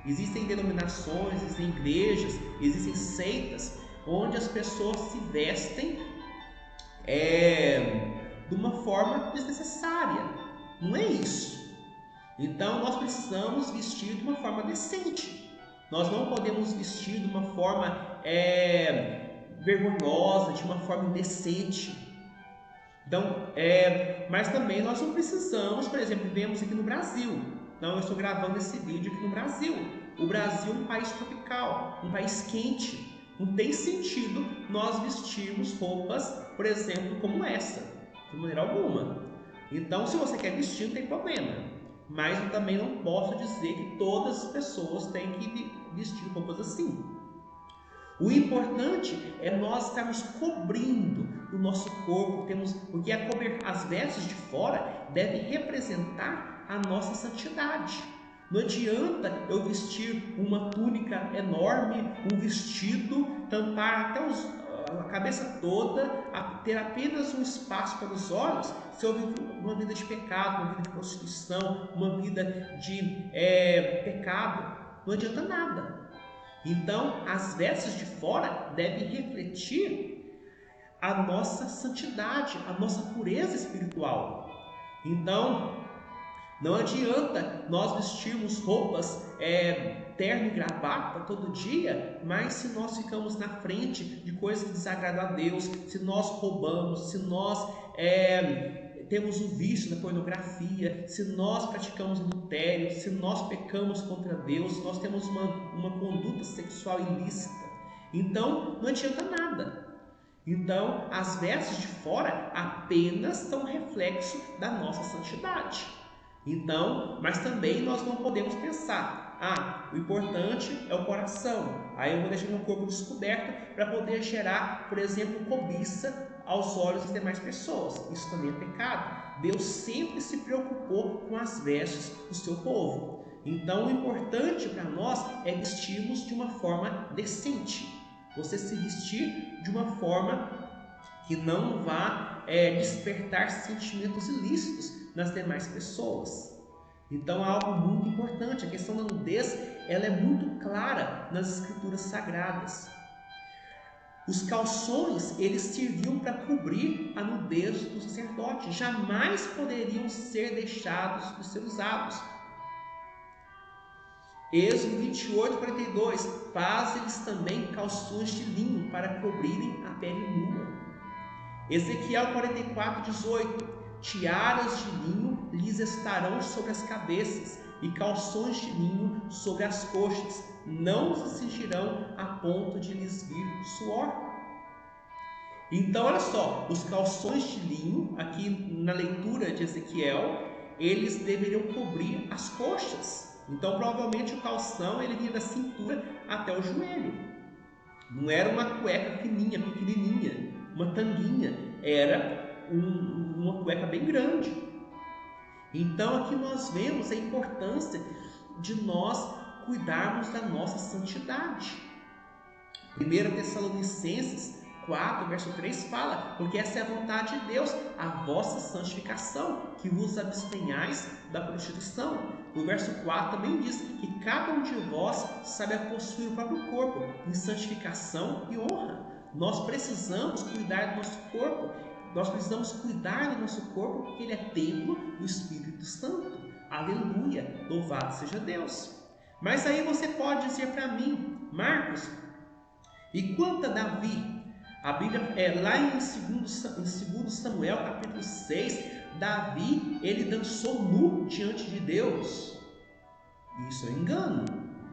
Existem denominações, existem igrejas, existem seitas onde as pessoas se vestem de uma forma desnecessária. Não é isso. Então nós precisamos vestir de uma forma decente. Nós não podemos vestir de uma forma vergonhosa, de uma forma indecente. Então, mas também nós não precisamos, por exemplo, vivemos aqui no Brasil. Então eu estou gravando esse vídeo aqui no Brasil. O Brasil é um país tropical, um país quente. Não tem sentido nós vestirmos roupas, por exemplo, como essa, de maneira alguma. Então, se você quer vestir, não tem problema. Mas eu também não posso dizer que todas as pessoas têm que vestir roupas assim. O importante é nós estarmos cobrindo o nosso corpo, porque as vestes de fora devem representar a nossa santidade. Não adianta eu vestir uma túnica enorme, um vestido, tampar até a cabeça toda, ter apenas um espaço para os olhos, se eu vivo uma vida de pecado, uma vida de prostituição, uma vida de pecado. Não adianta nada. Então, as vestes de fora devem refletir a nossa santidade, a nossa pureza espiritual. Então, não adianta nós vestirmos roupas terno e gravata todo dia, mas se nós ficamos na frente de coisas que desagradam a Deus, se nós roubamos, se nós temos o vício da pornografia, se nós praticamos adultério, se nós pecamos contra Deus, se nós temos uma conduta sexual ilícita, então não adianta nada. Então, as vestes de fora apenas são reflexo da nossa santidade. Então, mas também nós não podemos pensar, o importante é o coração, aí eu vou deixar meu corpo descoberto para poder gerar, por exemplo, cobiça aos olhos das demais pessoas. Isso também é pecado. Deus sempre se preocupou com as vestes do seu povo. Então, o importante para nós é vestirmos de uma forma decente. Você se vestir de uma forma que não vá despertar sentimentos ilícitos nas demais pessoas. Então é algo muito importante. A questão da nudez, ela é muito clara nas escrituras sagradas. Os calções, eles serviam para cobrir a nudez do sacerdote. Jamais poderiam ser deixados de ser usados. Êxodo 28, 42. Faz-lhes também calções de linho para cobrirem a pele nua. Ezequiel 44, 18. Tiaras de linho lhes estarão sobre as cabeças e calções de linho sobre as coxas. Não se cingirão a ponto de lhes vir suor. Então, olha só, os calções de linho, aqui na leitura de Ezequiel, eles deveriam cobrir as coxas. Então, provavelmente o calção ele vinha da cintura até o joelho. Não era uma cueca fininha, pequenininha, uma tanguinha, era uma cueca bem grande. Então aqui nós vemos a importância de nós cuidarmos da nossa santidade. 1 Tessalonicenses 4, verso 3 fala: porque essa é a vontade de Deus, a vossa santificação, que vos abstenhais da prostituição. O verso 4 também diz que cada um de vós saiba possuir o próprio corpo em santificação e honra. Nós precisamos cuidar do nosso corpo. Nós precisamos cuidar do nosso corpo porque ele é templo do Espírito Santo. Aleluia! Louvado seja Deus! Mas aí você pode dizer para mim, Marcos, e quanto a Davi? A Bíblia lá em 2 Samuel capítulo 6, Davi, ele dançou nu diante de Deus. Isso é engano.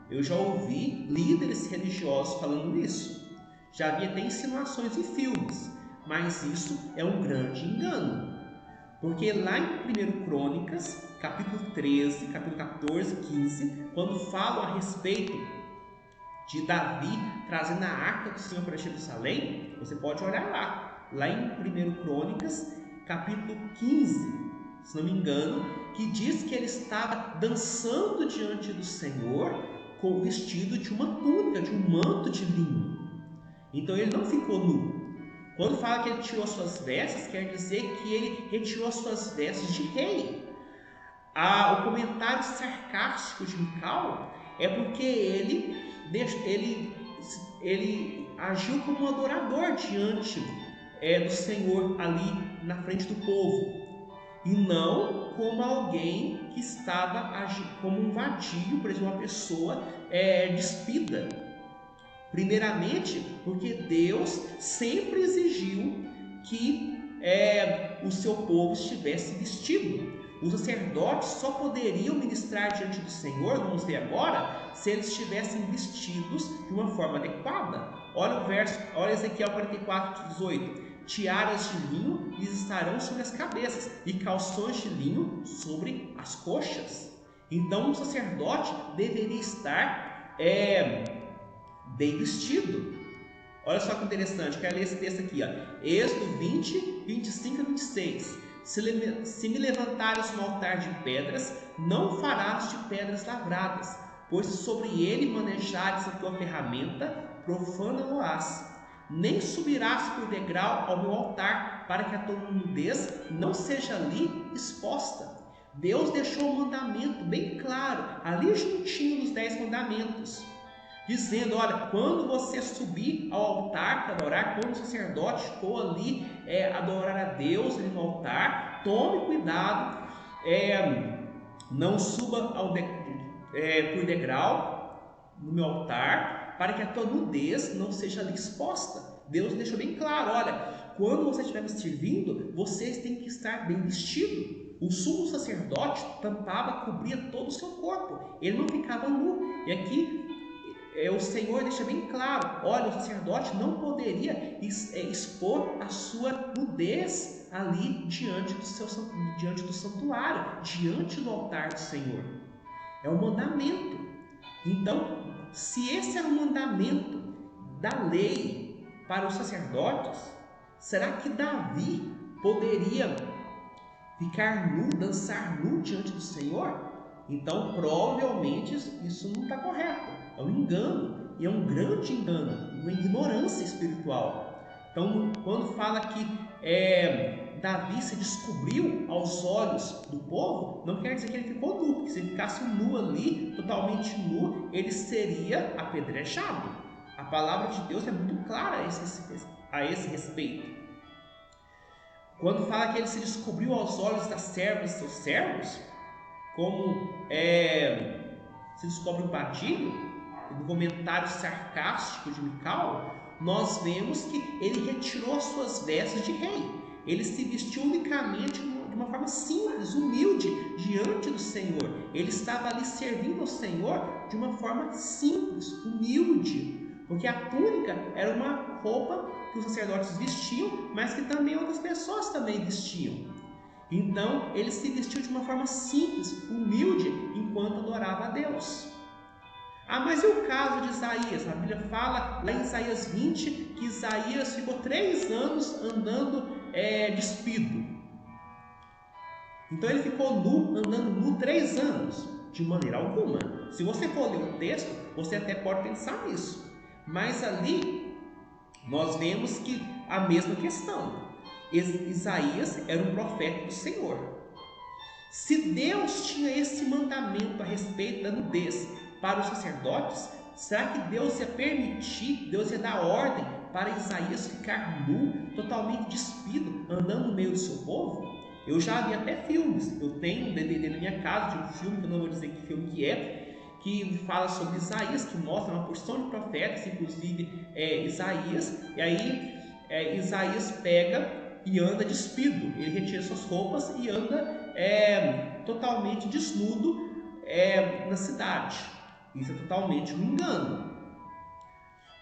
Eu já ouvi líderes religiosos falando isso. Já havia até insinuações em filmes. Mas isso é um grande engano. Porque lá em 1 Crônicas, capítulo 13, capítulo 14, 15, quando falam a respeito de Davi trazendo a arca do Senhor para Jerusalém, você pode olhar lá em 1 Crônicas, capítulo 15, se não me engano, que diz que ele estava dançando diante do Senhor com o vestido de uma túnica, de um manto de linho. Então ele não ficou nu. Quando fala que ele tirou suas vestes, quer dizer que ele retirou suas vestes de rei. O comentário sarcástico de Mical é porque ele agiu como um adorador diante do Senhor ali na frente do povo, e não como alguém que estava agindo como um vadio, por exemplo, uma pessoa despida. Primeiramente, porque Deus sempre exigiu que o seu povo estivesse vestido. os sacerdotes só poderiam ministrar diante do Senhor, vamos ver agora, se eles estivessem vestidos de uma forma adequada. Olha o verso, olha Ezequiel 44:18. Tiaras de linho lhes estarão sobre as cabeças e calções de linho sobre as coxas. Então o sacerdote deveria estar bem vestido. Olha só que interessante, quero ler esse texto aqui, Êxodo 20, 25 a 26. Se me levantares um altar de pedras, não farás de pedras lavradas, pois se sobre ele manejares a tua ferramenta, profana-o-ás. Nem subirás por degrau ao meu altar, para que a tua nudez não seja ali exposta. Deus deixou um mandamento bem claro, ali juntinho dos 10 mandamentos, dizendo, olha, quando você subir ao altar para adorar, quando o sacerdote for ali adorar a Deus ali no altar, tome cuidado, não suba por degrau no meu altar, para que a tua nudez não seja ali exposta. Deus deixou bem claro, olha, quando você estiver me servindo, vocês têm que estar bem vestido. O sumo sacerdote tampava, cobria todo o seu corpo, ele não ficava nu. E aqui o Senhor deixa bem claro, olha, o sacerdote não poderia expor a sua nudez ali diante do santuário, diante do altar do Senhor. É um mandamento. Então, se esse é um mandamento da lei para os sacerdotes, será que Davi poderia ficar nu, dançar nu diante do Senhor? Então, provavelmente isso não está correto. É um engano, e é um grande engano, uma ignorância espiritual. Então, quando fala que Davi se descobriu aos olhos do povo, não quer dizer que ele ficou nu, porque se ele ficasse nu ali, totalmente nu, ele seria apedrejado. A palavra de Deus é muito clara a esse respeito. Quando fala que ele se descobriu aos olhos das servas e seus servos, como se descobre um padilho, no comentário sarcástico de Mical, nós vemos que ele retirou as suas vestes de rei. Ele se vestiu unicamente de uma forma simples, humilde, diante do Senhor. Ele estava ali servindo ao Senhor de uma forma simples, humilde, porque a túnica era uma roupa que os sacerdotes vestiam, mas que também outras pessoas também vestiam. Então, ele se vestiu de uma forma simples, humilde, enquanto adorava a Deus. Mas e o caso de Isaías? A Bíblia fala lá em Isaías 20 que Isaías ficou 3 anos andando despido. Então ele ficou andando nu 3 anos? De maneira alguma. Se você for ler o texto, você até pode pensar nisso. Mas ali nós vemos que a mesma questão. Isaías era um profeta do Senhor. Se Deus tinha esse mandamento a respeito da nudez para os sacerdotes, será que Deus ia permitir, Deus ia dar ordem para Isaías ficar nu, totalmente despido, andando no meio do seu povo? Eu já vi até filmes, eu tenho um DVD na minha casa de um filme, que eu não vou dizer que filme que fala sobre Isaías, que mostra uma porção de profetas, inclusive Isaías, e aí Isaías pega e anda despido, ele retira suas roupas e anda totalmente desnudo na cidade. Isso é totalmente um engano.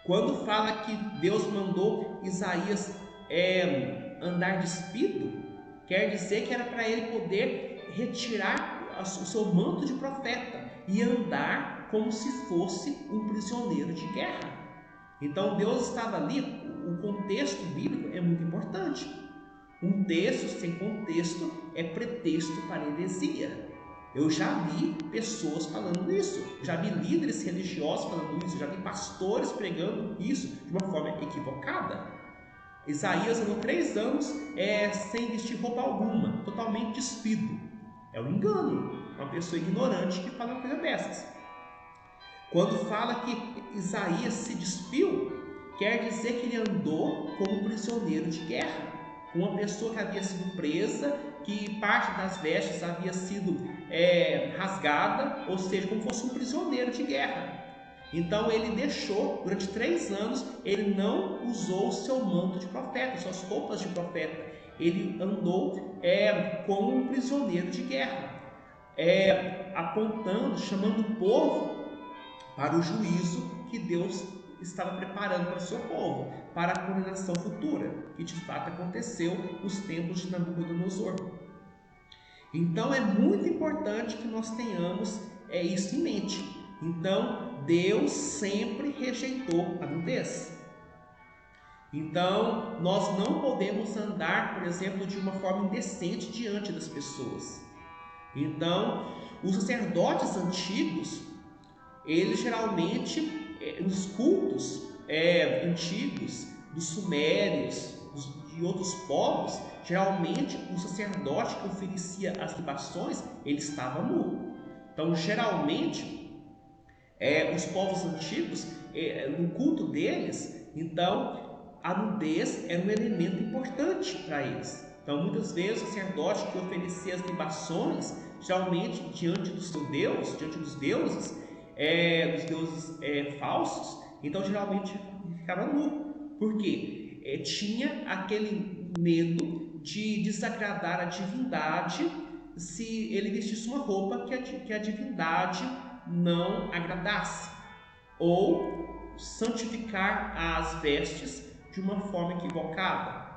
Quando fala que Deus mandou Isaías andar despido, quer dizer que era para ele poder retirar o seu manto de profeta e andar como se fosse um prisioneiro de guerra. Então Deus estava ali, o contexto bíblico é muito importante. Um texto sem contexto é pretexto para heresia. Eu já vi pessoas falando isso, já vi líderes religiosos falando isso, já vi pastores pregando isso de uma forma equivocada. Isaías andou 3 anos sem vestir roupa alguma, totalmente despido. É um engano, uma pessoa ignorante que fala uma coisa dessas. Quando fala que Isaías se despiu, quer dizer que ele andou como prisioneiro de guerra, com uma pessoa que havia sido presa, que parte das vestes havia sido rasgada, ou seja, como fosse um prisioneiro de guerra. Então ele deixou, durante 3 anos, ele não usou o seu manto de profeta, suas roupas de profeta. ele andou como um prisioneiro de guerra, apontando, chamando o povo para o juízo que Deus estava preparando para o seu povo, para a condenação futura, que de fato aconteceu nos tempos de Nabucodonosor. Então é muito importante que nós tenhamos isso em mente. Então Deus sempre rejeitou a nudez. Então nós não podemos andar, por exemplo, de uma forma indecente diante das pessoas. Então os sacerdotes antigos, eles geralmente, nos cultos antigos, dos sumérios, de outros povos, geralmente o sacerdote que oferecia as libações, ele estava nu. Então, geralmente, os povos antigos, no culto deles, então, a nudez era um elemento importante para eles. Então, muitas vezes, o sacerdote que oferecia as libações, geralmente, diante do seu Deus, diante dos deuses falsos, então, geralmente, ficava nu. Por quê? Tinha aquele medo de desagradar a divindade se ele vestisse uma roupa que a divindade não agradasse, ou santificar as vestes de uma forma equivocada.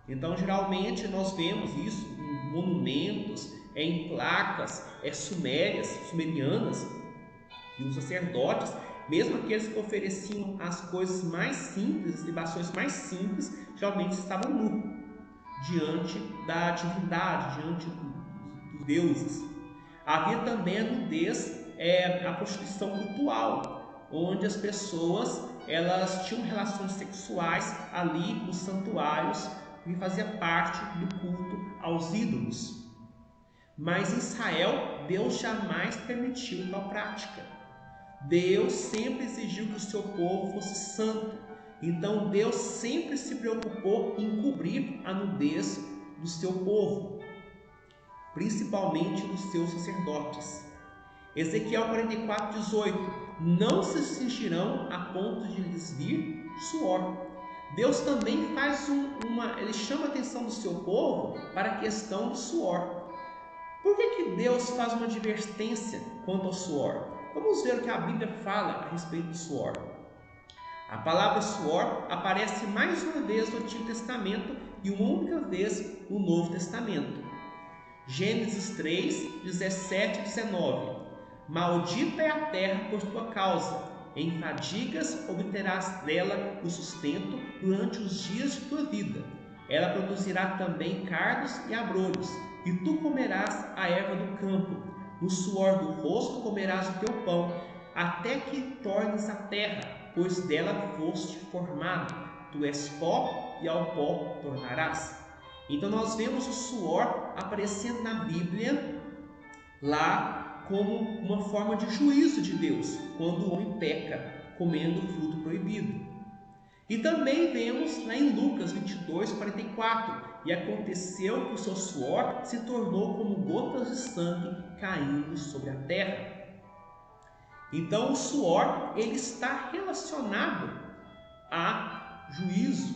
Então, geralmente, nós vemos isso em monumentos, em placas sumerianas, e os sacerdotes, mesmo aqueles que ofereciam as coisas mais simples, as libações mais simples, geralmente estavam nus diante da divindade, diante dos deuses. Havia também a nudez, a prostituição cultual, onde as pessoas elas tinham relações sexuais ali nos santuários, que fazia parte do culto aos ídolos. Mas em Israel, Deus jamais permitiu tal prática. Deus sempre exigiu que o seu povo fosse santo. Então Deus sempre se preocupou em cobrir a nudez do seu povo, principalmente dos seus sacerdotes. Ezequiel 44:18: não se cingirão a ponto de lhes vir suor. Deus também faz ele chama a atenção do seu povo para a questão do suor. Por que Deus faz uma advertência quanto ao suor? Vamos ver o que a Bíblia fala a respeito do suor. A palavra suor aparece mais uma vez no Antigo Testamento e uma única vez no Novo Testamento. Gênesis 3, 17 e 19. Maldita é a terra por tua causa, em fadigas obterás dela o sustento durante os dias de tua vida. Ela produzirá também cardos e abrolhos, e tu comerás a erva do campo. No suor do rosto comerás o teu pão, até que tornes a terra, pois dela foste formado. Tu és pó e ao pó tornarás. Então nós vemos o suor aparecendo na Bíblia lá como uma forma de juízo de Deus, quando o homem peca, comendo o fruto proibido. E também vemos lá em Lucas 22:44, e aconteceu que o seu suor se tornou como gotas de sangue caindo sobre a terra. Então o suor, ele está relacionado a juízo,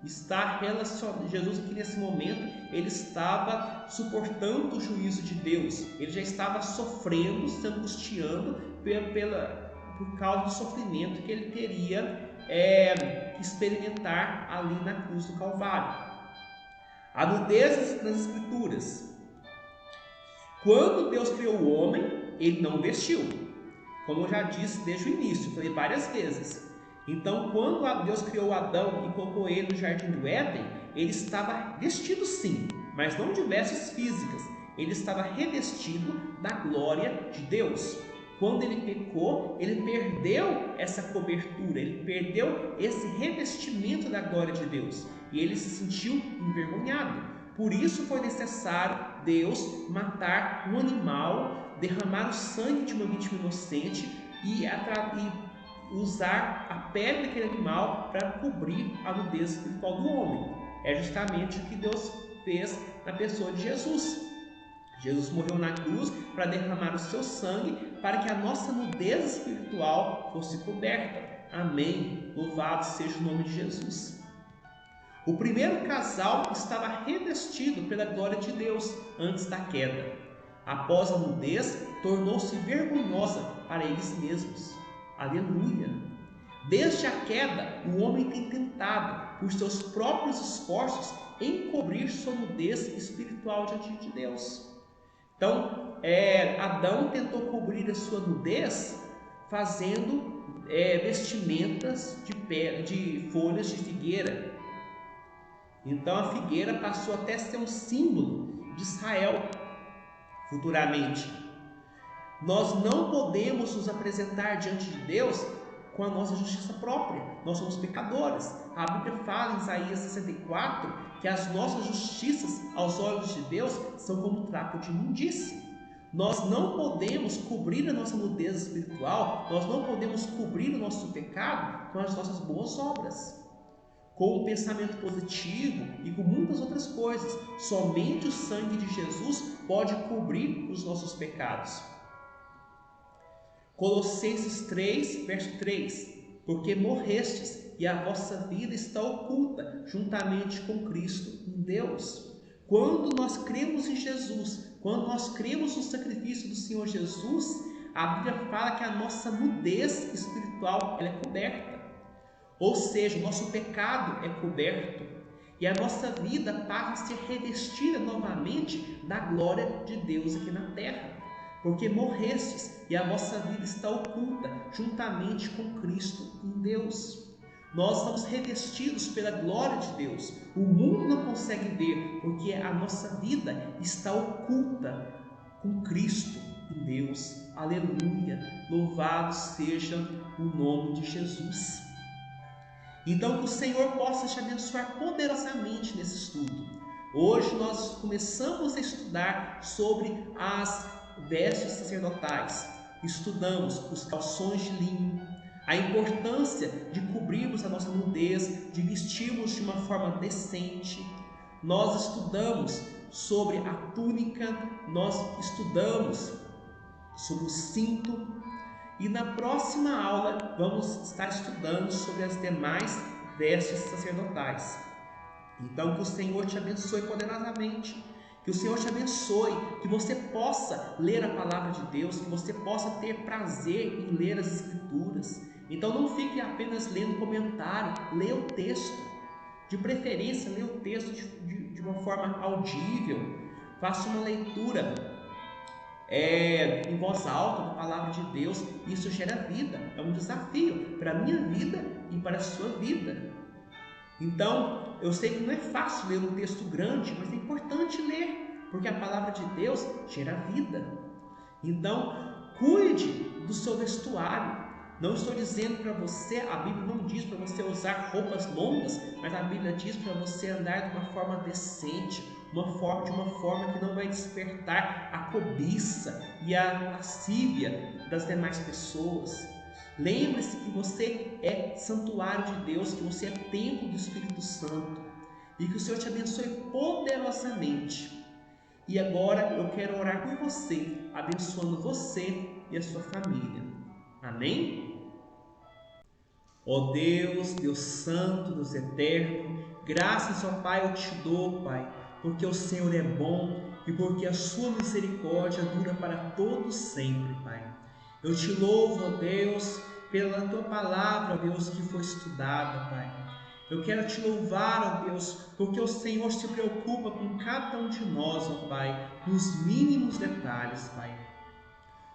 está relacionado. Jesus aqui nesse momento, ele estava suportando o juízo de Deus, ele já estava sofrendo, se angustiando por causa do sofrimento que ele teria que experimentar ali na cruz do Calvário. A nudez nas Escrituras. Quando Deus criou o homem, ele não vestiu, como eu já disse desde o início, falei várias vezes. Então, quando Deus criou Adão e colocou ele no jardim do Éden, ele estava vestido sim, mas não de vestes físicas, ele estava revestido da glória de Deus. Quando ele pecou, ele perdeu essa cobertura, ele perdeu esse revestimento da glória de Deus e ele se sentiu envergonhado. Por isso foi necessário Deus matar um animal, derramar o sangue de uma vítima inocente e usar a pele daquele animal para cobrir a nudez espiritual do homem. É justamente o que Deus fez na pessoa de Jesus. Jesus morreu na cruz para derramar o seu sangue para que a nossa nudez espiritual fosse coberta. Amém. Louvado seja o nome de Jesus. O primeiro casal estava revestido pela glória de Deus antes da queda. Após a nudez, tornou-se vergonhosa para eles mesmos. Aleluia! Desde a queda, o homem tem tentado, por seus próprios esforços, encobrir sua nudez espiritual diante de Deus. Então, Adão tentou cobrir a sua nudez fazendo vestimentas de folhas de figueira. Então a figueira passou até a ser um símbolo de Israel futuramente. Nós não podemos nos apresentar diante de Deus com a nossa justiça própria. Nós somos pecadores. A Bíblia fala em Isaías 64 que as nossas justiças aos olhos de Deus são como um trapo de imundície. Nós não podemos cobrir a nossa nudez espiritual, nós não podemos cobrir o nosso pecado com as nossas boas obras, com o pensamento positivo e com muitas outras coisas. Somente o sangue de Jesus pode cobrir os nossos pecados. Colossenses 3, verso 3: porque morrestes e a vossa vida está oculta juntamente com Cristo em Deus. Quando nós cremos em Jesus, quando nós cremos no sacrifício do Senhor Jesus, a Bíblia fala que a nossa nudez espiritual ela é coberta. Ou seja, o nosso pecado é coberto e a nossa vida passa a ser revestida novamente da glória de Deus aqui na terra. Porque morrestes e a vossa vida está oculta juntamente com Cristo em Deus. Nós estamos revestidos pela glória de Deus. O mundo não consegue ver, porque a nossa vida está oculta com Cristo em Deus. Aleluia! Louvado seja o nome de Jesus. Então, que o Senhor possa te abençoar poderosamente nesse estudo. Hoje nós começamos a estudar sobre as vestes sacerdotais. Estudamos os calções de linho, a importância de cobrirmos a nossa nudez, de vestirmos de uma forma decente. Nós estudamos sobre a túnica, nós estudamos sobre o cinto e na próxima aula vamos estar estudando sobre as demais vestes sacerdotais. Então que o Senhor te abençoe poderosamente. Que o Senhor te abençoe, que você possa ler a palavra de Deus, que você possa ter prazer em ler as Escrituras. Então não fique apenas lendo comentário, lê o texto. De preferência, lê o texto de uma forma audível. Faça uma leitura em voz alta da palavra de Deus. Isso gera vida, é um desafio para a minha vida e para a sua vida. Então, eu sei que não é fácil ler um texto grande, mas é importante ler, porque a palavra de Deus gera vida. Então, cuide do seu vestuário. Não estou dizendo para você, a Bíblia não diz para você usar roupas longas, mas a Bíblia diz para você andar de uma forma decente, de uma forma que não vai despertar a cobiça e a lascívia das demais pessoas. Lembre-se que você é santuário de Deus, que você é templo do Espírito Santo e que o Senhor te abençoe poderosamente. E agora eu quero orar por você, abençoando você e a sua família. Amém? Ó Deus, Deus Santo, Deus Eterno, graças, ó Pai, eu te dou, Pai, porque o Senhor é bom e porque a sua misericórdia dura para todos sempre, Pai. Eu te louvo, ó Deus, pela tua palavra, ó Deus, que foi estudada, Pai. Eu quero te louvar, ó Deus, porque o Senhor se preocupa com cada um de nós, ó Pai, nos mínimos detalhes, Pai.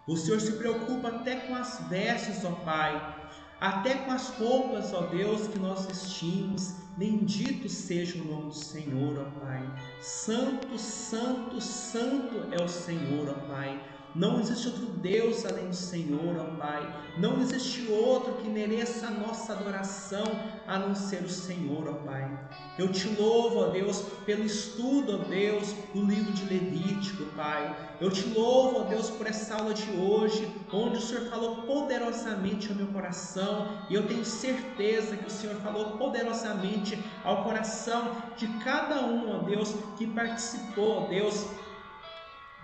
O Senhor se preocupa até com as vestes, ó Pai, até com as roupas, ó Deus, que nós vestimos. Bendito seja o nome do Senhor, ó Pai. Santo, santo, santo é o Senhor, ó Pai. Não existe outro Deus além do Senhor, ó Pai. Não existe outro que mereça a nossa adoração a não ser o Senhor, ó Pai. Eu te louvo, ó Deus, pelo estudo, ó Deus, do livro de Levítico, Pai. Eu te louvo, ó Deus, por essa aula de hoje, onde o Senhor falou poderosamente ao meu coração, e eu tenho certeza que o Senhor falou poderosamente ao coração de cada um, ó Deus, que participou, ó Deus,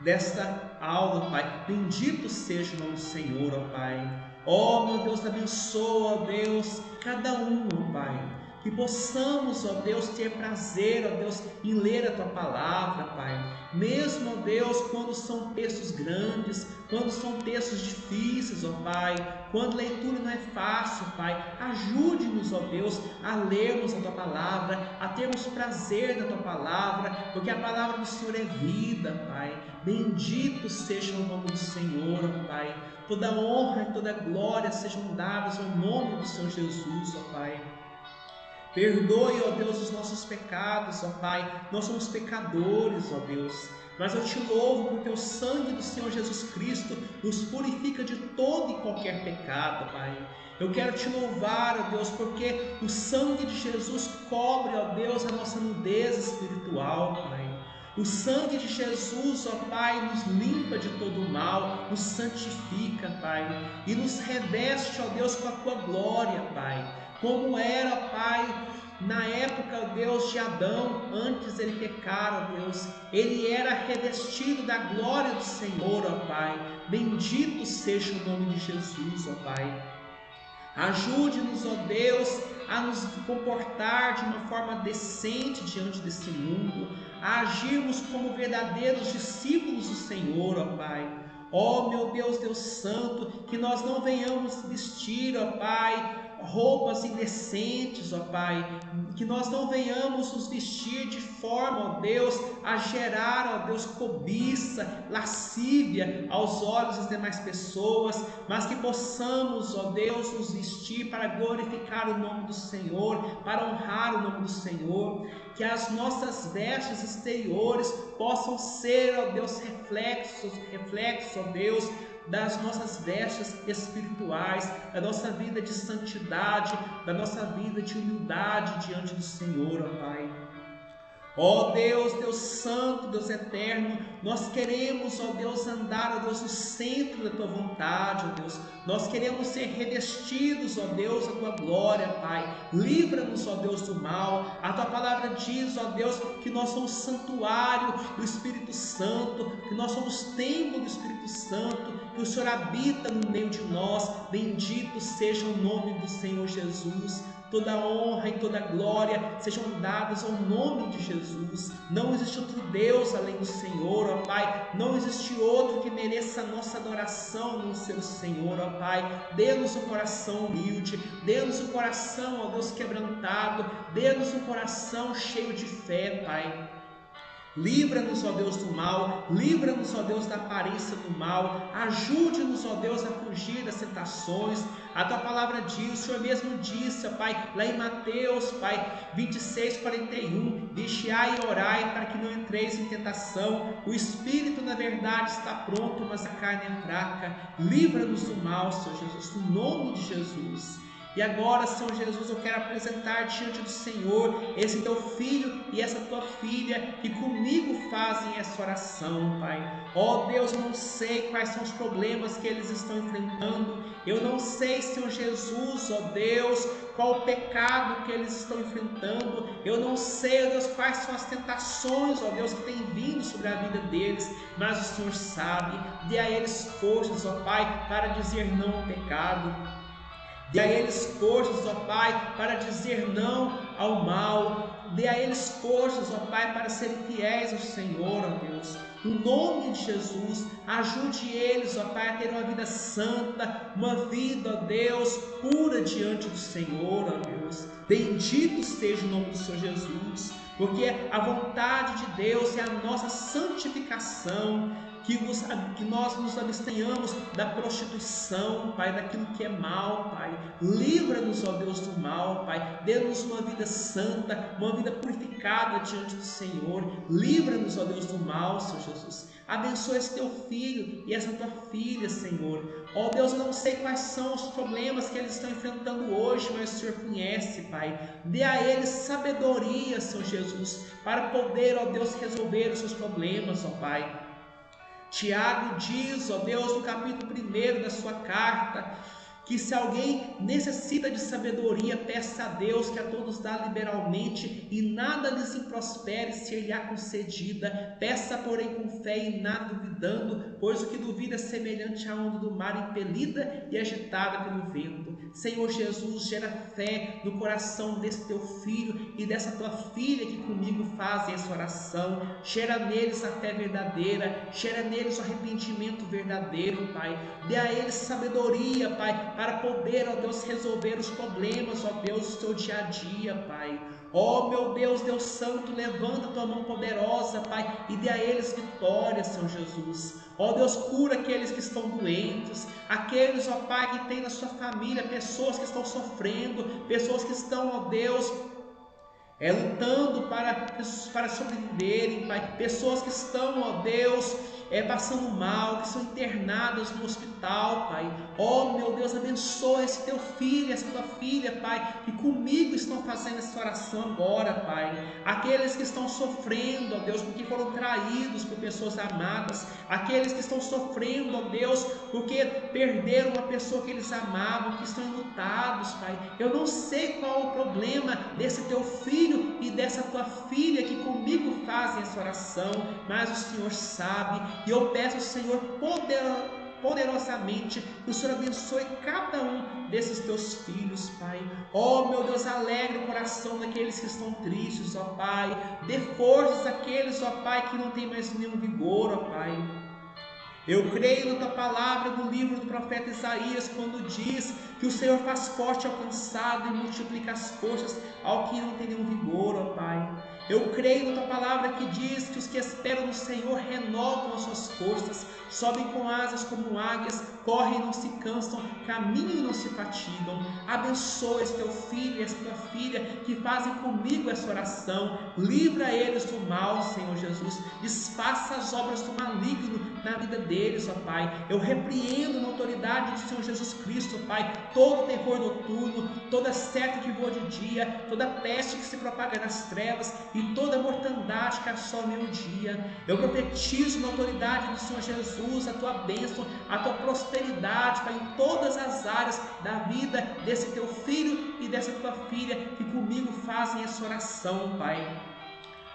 desta aula, Pai. Bendito seja o nome do Senhor, ó Pai. Ó, meu Deus, abençoa, ó Deus, cada um, ó Pai, que possamos, ó Deus, ter prazer, ó Deus, em ler a Tua palavra, Pai. Mesmo, ó Deus, quando são textos grandes, quando são textos difíceis, ó Pai, quando a leitura não é fácil, Pai, ajude-nos, ó Deus, a lermos a Tua palavra, a termos prazer na Tua palavra, porque a palavra do Senhor é vida, Pai. Bendito seja o nome do Senhor, ó Pai. Toda honra e toda glória sejam dadas ao nome do Senhor Jesus, ó Pai. Perdoe, ó Deus, os nossos pecados, ó Pai. Nós somos pecadores, ó Deus. Mas eu te louvo porque o sangue do Senhor Jesus Cristo nos purifica de todo e qualquer pecado, Pai. Eu quero te louvar, ó Deus, porque o sangue de Jesus cobre, ó Deus, a nossa nudez espiritual, Pai. O sangue de Jesus, ó Pai, nos limpa de todo o mal, nos santifica, Pai, e nos reveste, ó Deus, com a Tua glória, Pai. Como era, Pai, na época, ó Deus, de Adão, antes ele pecar, ó Deus, ele era revestido da glória do Senhor, ó Pai. Bendito seja o nome de Jesus, ó Pai. Ajude-nos, ó Deus, a nos comportar de uma forma decente diante desse mundo, a agirmos como verdadeiros discípulos do Senhor, ó Pai. Ó meu Deus, Deus Santo, que nós não venhamos vestir, ó Pai, roupas indecentes, ó Pai, que nós não venhamos nos vestir de forma, ó Deus, a gerar, ó Deus, cobiça, lascívia aos olhos das demais pessoas, mas que possamos, ó Deus, nos vestir para glorificar o nome do Senhor, para honrar o nome do Senhor, que as nossas vestes exteriores possam ser, ó Deus, reflexos, ó Deus, das nossas vestes espirituais, da nossa vida de santidade, da nossa vida de humildade diante do Senhor, ó Pai. Ó Deus, Deus Santo, Deus Eterno, nós queremos, ó Deus, andar, ó Deus, no centro da Tua vontade, ó Deus. Nós queremos ser revestidos, ó Deus, da Tua glória, Pai. Livra-nos, ó Deus, do mal. A Tua palavra diz, ó Deus, que nós somos santuário do Espírito Santo, que nós somos templo do Espírito Santo, que o Senhor habita no meio de nós. Bendito seja o nome do Senhor Jesus. Toda honra e toda glória sejam dadas ao nome de Jesus. Não existe outro Deus além do Senhor, ó Pai. Não existe outro que mereça a nossa adoração, não ser o Senhor, ó Pai. Dê-nos um coração humilde, dê-nos um coração, ó Deus, quebrantado, dê-nos um coração cheio de fé, Pai. Livra-nos, ó Deus, do mal, livra-nos, ó Deus, da aparência do mal, ajude-nos, ó Deus, a fugir das tentações. A Tua palavra diz, o Senhor mesmo disse, ó Pai, lá em Mateus, Pai, 26:41, vigiai e orai para que não entreis em tentação. O espírito, na verdade, está pronto, mas a carne é fraca. Livra-nos do mal, Senhor Jesus, no nome de Jesus. E agora, Senhor Jesus, eu quero apresentar diante do Senhor esse Teu filho e essa Tua filha que comigo fazem essa oração, Pai. Ó Deus, eu não sei quais são os problemas que eles estão enfrentando. Eu não sei, Senhor Jesus, ó Deus, qual o pecado que eles estão enfrentando. Eu não sei, ó Deus, quais são as tentações, ó Deus, que têm vindo sobre a vida deles. Mas o Senhor sabe. Dê a eles forças, ó Pai, para dizer não ao pecado. Dê a eles forças, ó Pai, para dizer não ao mal. Dê a eles forças, ó Pai, para serem fiéis ao Senhor, ó Deus. No nome de Jesus, ajude eles, ó Pai, a ter uma vida santa, uma vida, ó Deus, pura diante do Senhor, ó Deus. Bendito seja o nome do Senhor Jesus, porque a vontade de Deus é a nossa santificação, que nós nos abstenhamos da prostituição, Pai, daquilo que é mal, Pai. Livra-nos, ó Deus, do mal, Pai. Dê-nos uma vida santa, uma vida purificada diante do Senhor. Livra-nos, ó Deus, do mal, Senhor Jesus. Abençoa esse Teu filho e essa Tua filha, Senhor. Ó Deus, eu não sei quais são os problemas que eles estão enfrentando hoje, mas o Senhor conhece, Pai. Dê a eles sabedoria, Senhor Jesus, para poder, ó Deus, resolver os seus problemas, ó Pai. Tiago diz, ó Deus, no capítulo 1 da sua carta, que se alguém necessita de sabedoria, peça a Deus, que a todos dá liberalmente, e nada lhes improspere se lhe há concedida. Peça, porém, com fé e nada duvidando, pois o que duvida é semelhante à onda do mar impelida e agitada pelo vento. Senhor Jesus, gera fé no coração desse teu filho e dessa tua filha que comigo fazem essa oração. Gera neles a fé verdadeira, gera neles o arrependimento verdadeiro, Pai. Dê a eles sabedoria, Pai, para poder, ó Deus, resolver os problemas, ó Deus, do seu dia a dia, Pai. Ó meu Deus, Deus Santo, levanta a tua mão poderosa, Pai, e dê a eles vitória, Senhor Jesus. Ó Deus, cura aqueles que estão doentes, aqueles, ó Pai, que tem na sua família pessoas que estão sofrendo, pessoas que estão, ó Deus, lutando para sobreviverem, Pai. Pessoas que estão, ó Deus, passando mal, que são internadas no hospital, Pai. Ó meu Deus, abençoa esse teu filho, essa tua filha, Pai, que comigo estão fazendo essa oração agora, Pai. Aqueles que estão sofrendo, ó Deus, porque foram traídos por pessoas amadas. Aqueles que estão sofrendo, ó Deus, porque perderam uma pessoa que eles amavam, que estão enlutados, Pai. Eu não sei qual o problema desse teu filho e dessa tua filha que comigo fazem essa oração, mas o Senhor sabe, e eu peço ao Senhor poderosamente que o Senhor abençoe cada um desses teus filhos, Pai. Ó meu Deus, alegre o coração daqueles que estão tristes, ó Pai. Dê forças àqueles, ó Pai, que não tem mais nenhum vigor, ó Pai. Eu creio na tua palavra no livro do profeta Isaías, quando diz que o Senhor faz forte ao cansado e multiplica as forças ao que não tem nenhum vigor, ó Pai. Eu creio na tua palavra que diz que os que esperam no Senhor renovam as suas forças, sobem com asas como águias, correm e não se cansam, caminham e não se fatigam. Abençoa esse teu filho e essa tua filha que fazem comigo essa oração. Livra eles do mal, Senhor Jesus. Desfaça as obras do maligno na vida deles, ó Pai. Eu repreendo na autoridade do Senhor Jesus Cristo, Pai, todo terror noturno, toda seta que voa de dia, toda peste que se propaga nas trevas e toda mortandade que assola o dia. Eu profetizo na autoridade do Senhor Jesus a tua bênção, a tua prosperidade, Pai, em todas as áreas da vida desse teu filho e dessa tua filha que comigo fazem essa oração, Pai.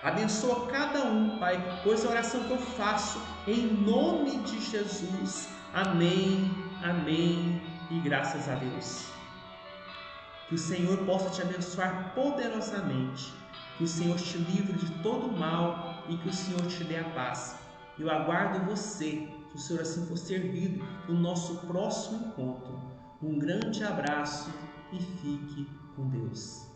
Abençoa cada um, Pai, pois a oração que eu faço em nome de Jesus. Amém, amém e graças a Deus. Que o Senhor possa te abençoar poderosamente, que o Senhor te livre de todo mal e que o Senhor te dê a paz. Eu aguardo você, se o Senhor assim for servido, no nosso próximo encontro. Um grande abraço e fique com Deus.